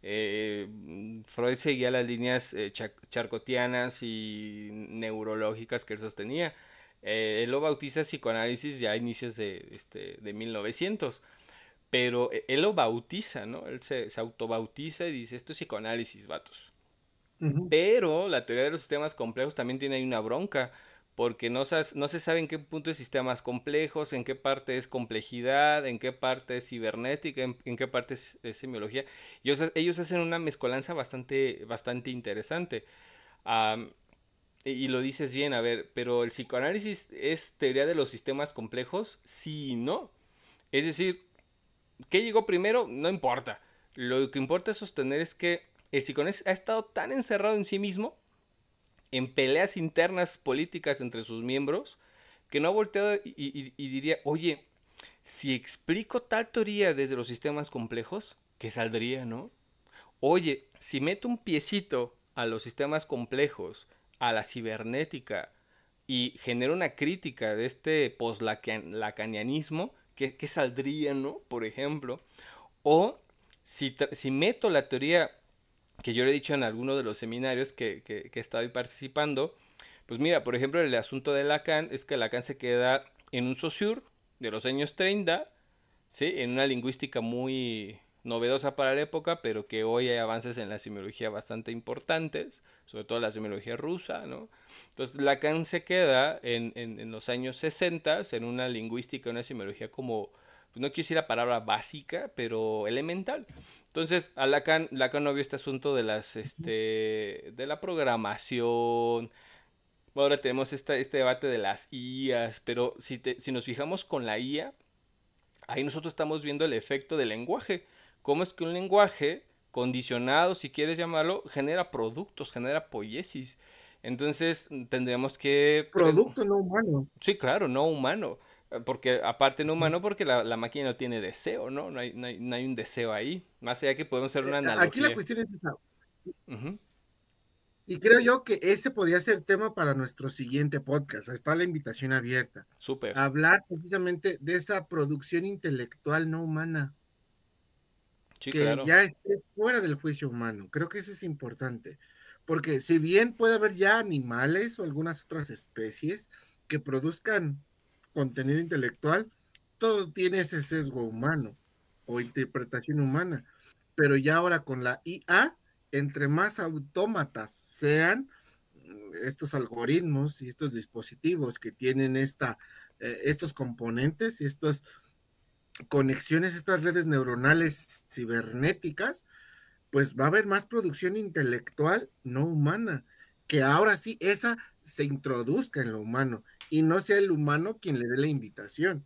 Freud seguía las líneas charcotianas y neurológicas que él sostenía. Él lo bautiza psicoanálisis ya a inicios de 1900, pero él lo bautiza, ¿no? Él se autobautiza y dice, esto es psicoanálisis, vatos. Ujú. Pero la teoría de los sistemas complejos también tiene ahí una bronca, porque no se sabe en qué punto es sistemas complejos, en qué parte es complejidad, en qué parte es cibernética, en qué parte es semiología. Ellos hacen una mezcolanza bastante interesante. Am, y lo dices bien, a ver, pero el psicoanálisis es teoría de los sistemas complejos, sí y no. Es decir, ¿qué llegó primero? No importa. Lo que importa es sostener es que el psicoanálisis ha estado tan encerrado en sí mismo, en peleas internas políticas entre sus miembros, que no ha volteado y diría, oye, si explico tal teoría desde los sistemas complejos, ¿qué saldría, no? Oye, si meto un piecito a los sistemas complejos, a la cibernética, y genero una crítica de este post-lacanianismo, ¿qué saldría, no? Por ejemplo. O si meto la teoría que yo le he dicho en alguno de los seminarios que he estado ahí participando, pues mira, por ejemplo, el asunto de Lacan es que Lacan se queda en un Saussure de los años 30, ¿sí? En una lingüística muy novedosa para la época, pero que hoy hay avances en la semiología bastante importantes, sobre todo la semiología rusa, ¿no? Entonces Lacan se queda en los años 60 en una lingüística, una semiología como, pues no quiero decir la palabra básica, pero elemental. Entonces, a Lacan no vio este asunto de la programación. Ahora tenemos este debate de las IAs, pero si nos fijamos con la IA, ahí nosotros estamos viendo el efecto del lenguaje. Cómo es que un lenguaje condicionado, si quieres llamarlo, genera productos, genera poiesis. Entonces tendríamos que... Producto no humano. Sí, claro, no humano. Porque aparte no humano porque la máquina no tiene deseo, ¿no? No hay un deseo ahí. Más allá que podemos hacer una Aquí la analogía. cuestión es esa. Ujú. Y creo yo que ese podría ser tema para nuestro siguiente podcast. Está la invitación abierta. Súper. Hablar precisamente de esa producción intelectual no humana Sí, que claro. ya esté fuera del juicio humano. Creo que eso es importante. Porque si bien puede haber ya animales o algunas otras especies que produzcan contenido intelectual, todo tiene ese sesgo humano o interpretación humana. Pero ya ahora con la IA, entre más autómatas sean estos algoritmos y estos dispositivos que tienen estos componentes, estas conexiones, estas redes neuronales cibernéticas, pues va a haber más producción intelectual no humana, que ahora sí esa se introduzca en lo humano y no sea el humano quien le dé la invitación.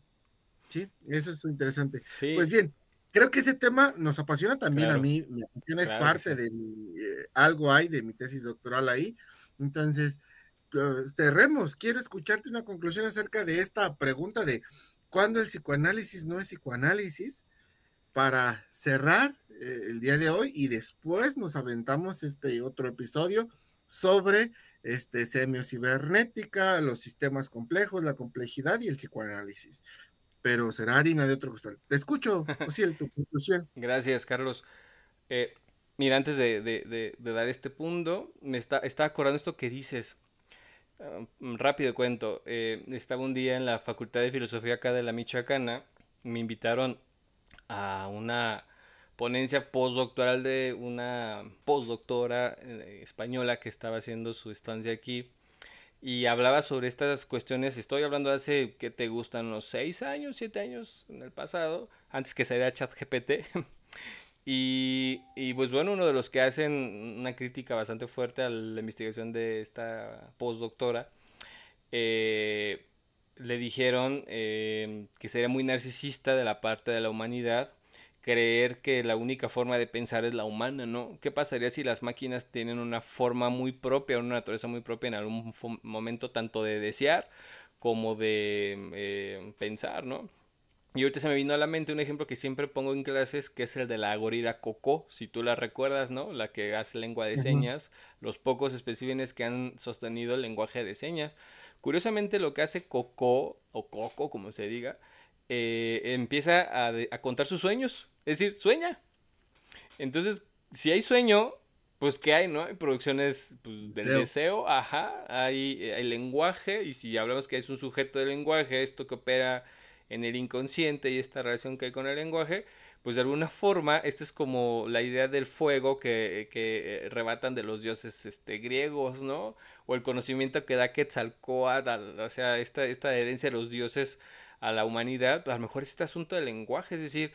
Sí, eso es interesante. Pues Sí, bien, creo que ese tema nos apasiona también a claro. mí, me apasiona, es Claro que parte sí. de algo hay de mi tesis doctoral ahí. Entonces, cerremos. Quiero escucharte una conclusión acerca de esta pregunta de cuándo el psicoanálisis no es psicoanálisis para cerrar el día de hoy y después nos aventamos este otro episodio sobre semiocibernética, los sistemas complejos, la complejidad y el psicoanálisis, pero será harina de otro costal. Te escucho, Osiel, tu conclusión. Gracias, Carlos. Eh, Mira, antes de dar este punto, está acordando esto que dices. Rápido cuento. Estaba un día en la Facultad de Filosofía acá de la Michoacana. Me invitaron a una ponencia postdoctoral de una postdoctora española que estaba haciendo su estancia aquí. y hablaba sobre estas cuestiones. Estoy hablando de hace, ¿qué te gustan? Unos 6 años, 7 años en el pasado, antes que saliera ChatGPT. Y pues bueno, uno de los que hacen una crítica bastante fuerte a la investigación de esta postdoctora, eh, le dijeron que sería muy narcisista de la parte de la humanidad creer que la única forma de pensar es la humana, ¿no? ¿Qué pasaría si las máquinas tienen una forma muy propia, una naturaleza muy propia en algún momento tanto de desear como de pensar, ¿no? Y ahorita se me vino a la mente un ejemplo que siempre pongo en clases, que es el de la gorila Coco, si tú la recuerdas, ¿no? La que hace lengua de Ujú. señas, los pocos especímenes que han sostenido el lenguaje de señas. Curiosamente lo que hace Coco, o Coco, como se diga, empieza a contar sus sueños, es decir, sueña. Entonces, si hay sueño, pues ¿qué hay, no? Hay producciones pues, del Creo. deseo, ajá, hay lenguaje, y si hablamos que es un sujeto de lenguaje, esto que opera en el inconsciente y esta relación que hay con el lenguaje, pues de alguna forma, esta es como la idea del fuego que rebatan de los dioses griegos, ¿no? O el conocimiento que da Quetzalcóatl, o sea, esta herencia de los dioses a la humanidad, pues a lo mejor es este asunto del lenguaje, es decir,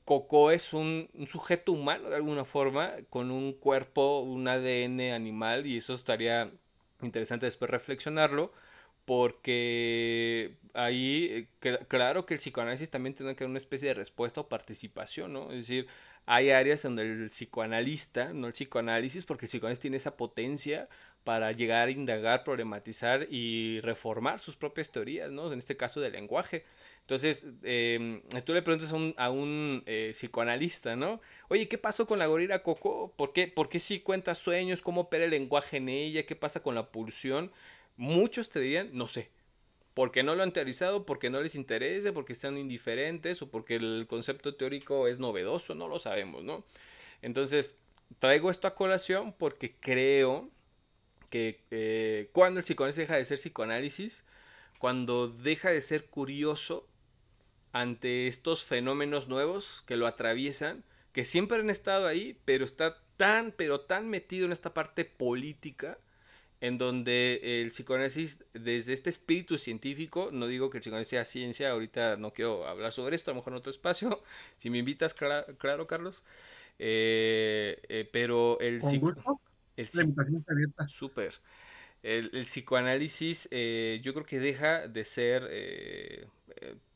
Coco es un sujeto humano de alguna forma, con un cuerpo, un ADN animal, y eso estaría interesante después reflexionarlo, porque ahí, claro que el psicoanálisis también tiene que dar una especie de respuesta o participación, ¿no? Es decir, hay áreas donde el psicoanalista, no el psicoanálisis, porque el psicoanálisis tiene esa potencia para llegar a indagar, problematizar y reformar sus propias teorías, ¿no? En este caso del lenguaje. Entonces, tú le preguntas a un psicoanalista, ¿no? Oye, ¿qué pasó con la gorila Coco? ¿Por qué sí cuenta sueños? ¿Cómo opera el lenguaje en ella? ¿Qué pasa con la pulsión? Muchos te dirían, no sé. Porque no lo han teorizado, porque no les interesa, porque están indiferentes o porque el concepto teórico es novedoso, no lo sabemos, ¿no? Entonces, traigo esto a colación porque creo que cuando el psicoanálisis deja de ser psicoanálisis, cuando deja de ser curioso ante estos fenómenos nuevos que lo atraviesan, que siempre han estado ahí, pero está tan, pero tan metido en esta parte política, en donde el psicoanálisis, desde este espíritu científico, no digo que el psicoanálisis sea ciencia, ahorita no quiero hablar sobre esto, a lo mejor en otro espacio, si me invitas, claro, Carlos, pero Con gusto. el La invitación está abierta. súper, el psicoanálisis yo creo que deja de ser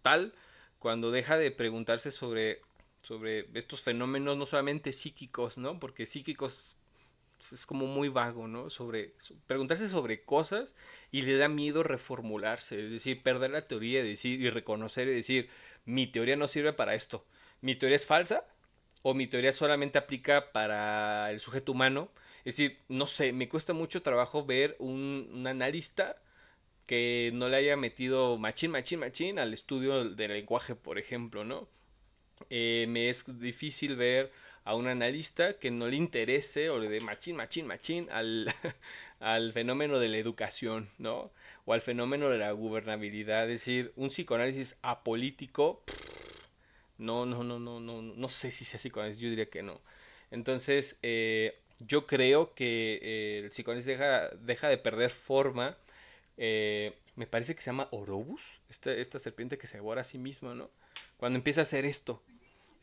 tal cuando deja de preguntarse sobre estos fenómenos no solamente psíquicos, ¿no? Porque psíquicos es como muy vago, ¿no? Preguntarse sobre cosas y le da miedo reformularse, es decir, perder la teoría, decir y reconocer y decir, mi teoría no sirve para esto, mi teoría es falsa o mi teoría solamente aplica para el sujeto humano. Es decir, no sé, me cuesta mucho trabajo ver un analista que no le haya metido machín al estudio del lenguaje, por ejemplo, ¿no? Me es difícil ver a un analista que no le interese o le dé machín al fenómeno de la educación, ¿no? O al fenómeno de la gubernabilidad. Es decir, un psicoanálisis apolítico, no sé si sea psicoanálisis, yo diría que no. Entonces, yo creo que el psicoanálisis deja de perder forma. Me parece que se llama Orobus, esta serpiente que se devora a sí misma, ¿no? Cuando empieza a hacer esto.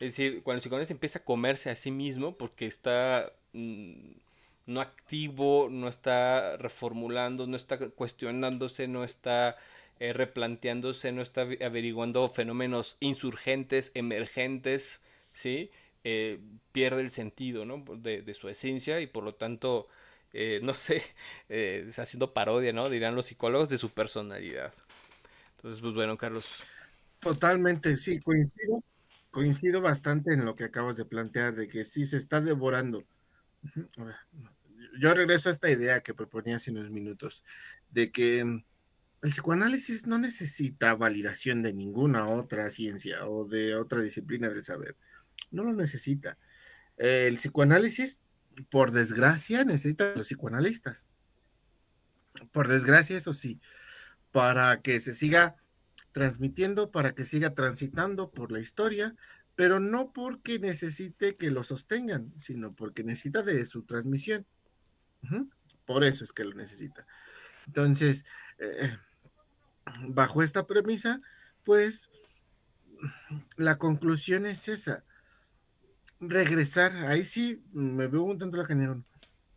Es decir, cuando el psicoanálisis empieza a comerse a sí mismo porque está no activo, no está reformulando, no está cuestionándose, no está replanteándose, no está averiguando fenómenos insurgentes, emergentes, ¿sí? Eh, Pierde el sentido, ¿no? De su esencia y por lo tanto, no sé, haciendo parodia, ¿no? Dirán los psicólogos de su personalidad. Entonces, pues bueno, Carlos. Totalmente, sí, coincido. Coincido bastante en lo que acabas de plantear, de que sí se está devorando. Ujú. A ver, yo regreso a esta idea que proponía hace unos minutos, de que el psicoanálisis no necesita validación de ninguna otra ciencia o de otra disciplina del saber. No lo necesita. El psicoanálisis, por desgracia, necesita a los psicoanalistas. Por desgracia, eso sí, para que se siga transmitiendo, para que siga transitando por la historia, pero no porque necesite que lo sostengan, sino porque necesita de su transmisión. Ujú. Por eso es que lo necesita. Entonces, eh, bajo esta premisa, pues la conclusión es esa, regresar, ahí sí me veo un tanto la cañón,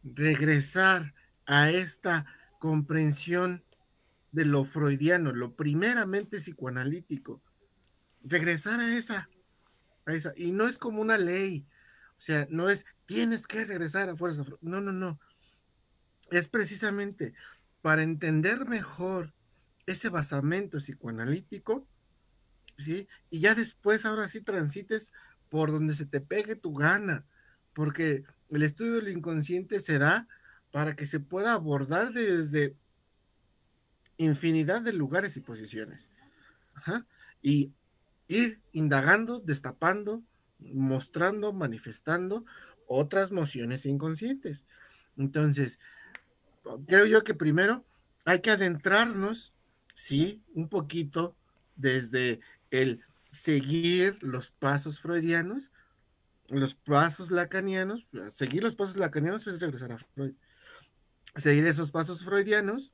regresar a esta comprensión de lo freudiano, lo primeramente psicoanalítico, regresar a esa, y no es como una ley, o sea, no es tienes que regresar a fuerza, no, no, no, es precisamente para entender mejor ese basamento psicoanalítico, ¿sí? Y ya después, ahora sí, transites por donde se te pegue tu gana, porque el estudio del inconsciente se da para que se pueda abordar desde infinidad de lugares y posiciones. Ajá. Y ir indagando, destapando, mostrando, manifestando otras mociones inconscientes. Entonces, creo yo que primero hay que adentrarnos, sí, un poquito desde el seguir los pasos freudianos, los pasos lacanianos. Seguir los pasos lacanianos es regresar a Freud. Seguir esos pasos freudianos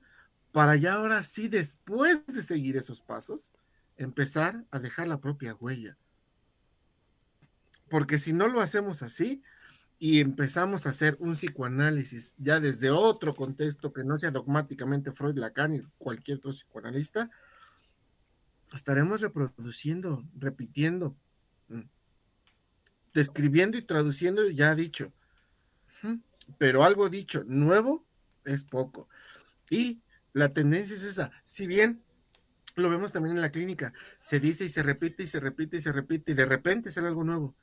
para ya ahora sí, después de seguir esos pasos, empezar a dejar la propia huella. Porque si no lo hacemos así y empezamos a hacer un psicoanálisis ya desde otro contexto que no sea dogmáticamente Freud, Lacan y cualquier otro psicoanalista, estaremos reproduciendo, repitiendo, describiendo y traduciendo ya dicho. Pero algo dicho nuevo es poco. Y la tendencia es esa. Si bien lo vemos también en la clínica, se dice y se repite y se repite y se repite y de repente sale algo nuevo.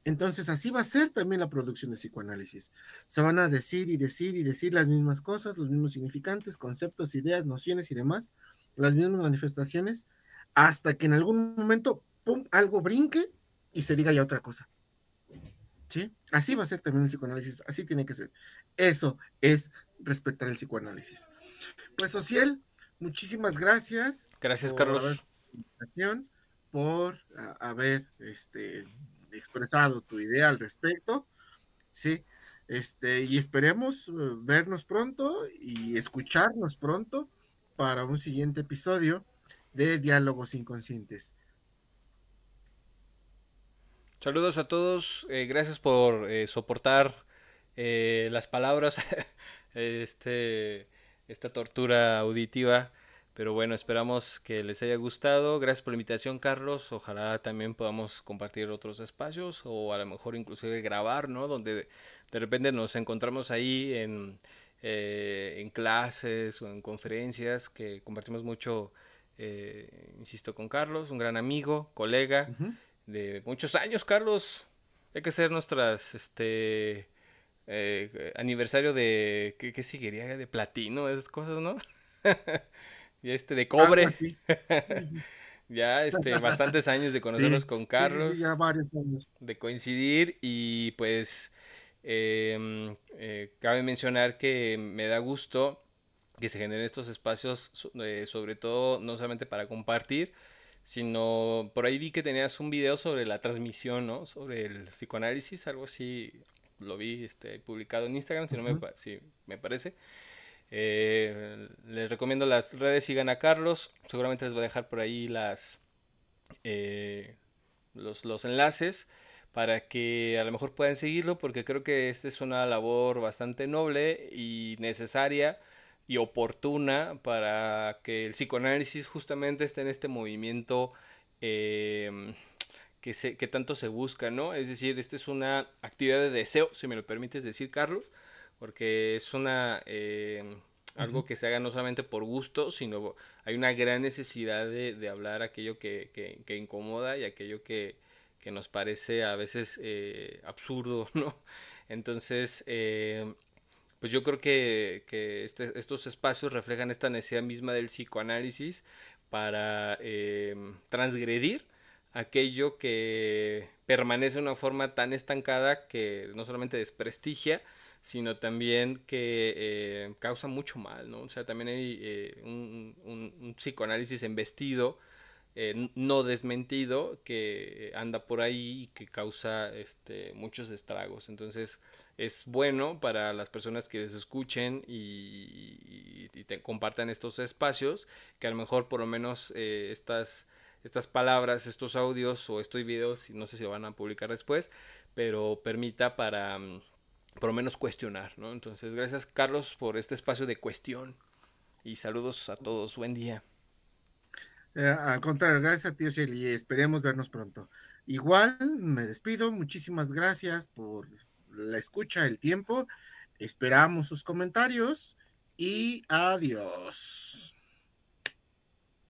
Entonces así va a ser también la producción de psicoanálisis. Se van a decir y decir y decir las mismas cosas, los mismos significantes, conceptos, ideas, nociones y demás, las mismas manifestaciones, hasta que en algún momento, pum, algo brinque y se diga ya otra cosa. ¿Sí? Así va a ser también el psicoanálisis, así tiene que ser. Eso es respetar el psicoanálisis. Pues, Ociel, muchísimas gracias Gracias, por haber Carlos. por haber expresado tu idea al respecto, ¿sí? Y esperemos vernos pronto y escucharnos pronto para un siguiente episodio de Diálogos Inconscientes. Saludos a todos. Gracias por soportar las palabras, este, esta tortura auditiva. Pero bueno, esperamos que les haya gustado. Gracias por la invitación, Carlos. Ojalá también podamos compartir otros espacios o a lo mejor inclusive grabar, ¿no? Donde de repente nos encontramos ahí en clases o en conferencias que compartimos mucho, insisto, con Carlos, un gran amigo, colega Ujú. de muchos años, Carlos. Hay que hacer nuestras, aniversario de, ¿qué seguiría? De platino, esas cosas, ¿no? Y de Algo cobre. así. Sí, sí. Ya, bastantes años de conocernos Sí, con sí, sí, sí, ya Carlos, varios años. de coincidir y pues cabe mencionar que me da gusto que se generen estos espacios, sobre todo no solamente para compartir, sino por ahí vi que tenías un video sobre la transmisión, ¿no? Sobre el psicoanálisis, algo así, lo vi publicado en Instagram, si no Ujú. si me parece. Les recomiendo las redes, sigan a Carlos, seguramente les voy a dejar por ahí eh, los enlaces para que a lo mejor puedan seguirlo, porque creo que esta es una labor bastante noble y necesaria y oportuna para que el psicoanálisis justamente esté en este movimiento que tanto se busca, ¿no? Es decir, esta es una actividad de deseo, si me lo permites decir, Carlos, porque es algo Ujú. que se haga no solamente por gusto, sino hay una gran necesidad de hablar aquello que incomoda y aquello que nos parece a veces absurdo, ¿no? Entonces, pues yo creo que estos espacios reflejan esta necesidad misma del psicoanálisis para transgredir aquello que permanece de una forma tan estancada que no solamente desprestigia, sino también que causa mucho mal, ¿no? O sea, también hay un psicoanálisis embestido, no desmentido, que anda por ahí y que causa muchos estragos. Entonces, es bueno para las personas que les escuchen y te compartan estos espacios, que a lo mejor por lo menos estas palabras, estos audios o estos videos, no sé si lo van a publicar después, pero permita para por lo menos cuestionar, ¿no? Entonces, gracias Carlos por este espacio de cuestión y saludos a todos. Buen día. Al contrario, gracias a ti, Oshel, y esperemos vernos pronto. Igual, me despido, muchísimas gracias por la escucha, el tiempo, esperamos sus comentarios y adiós.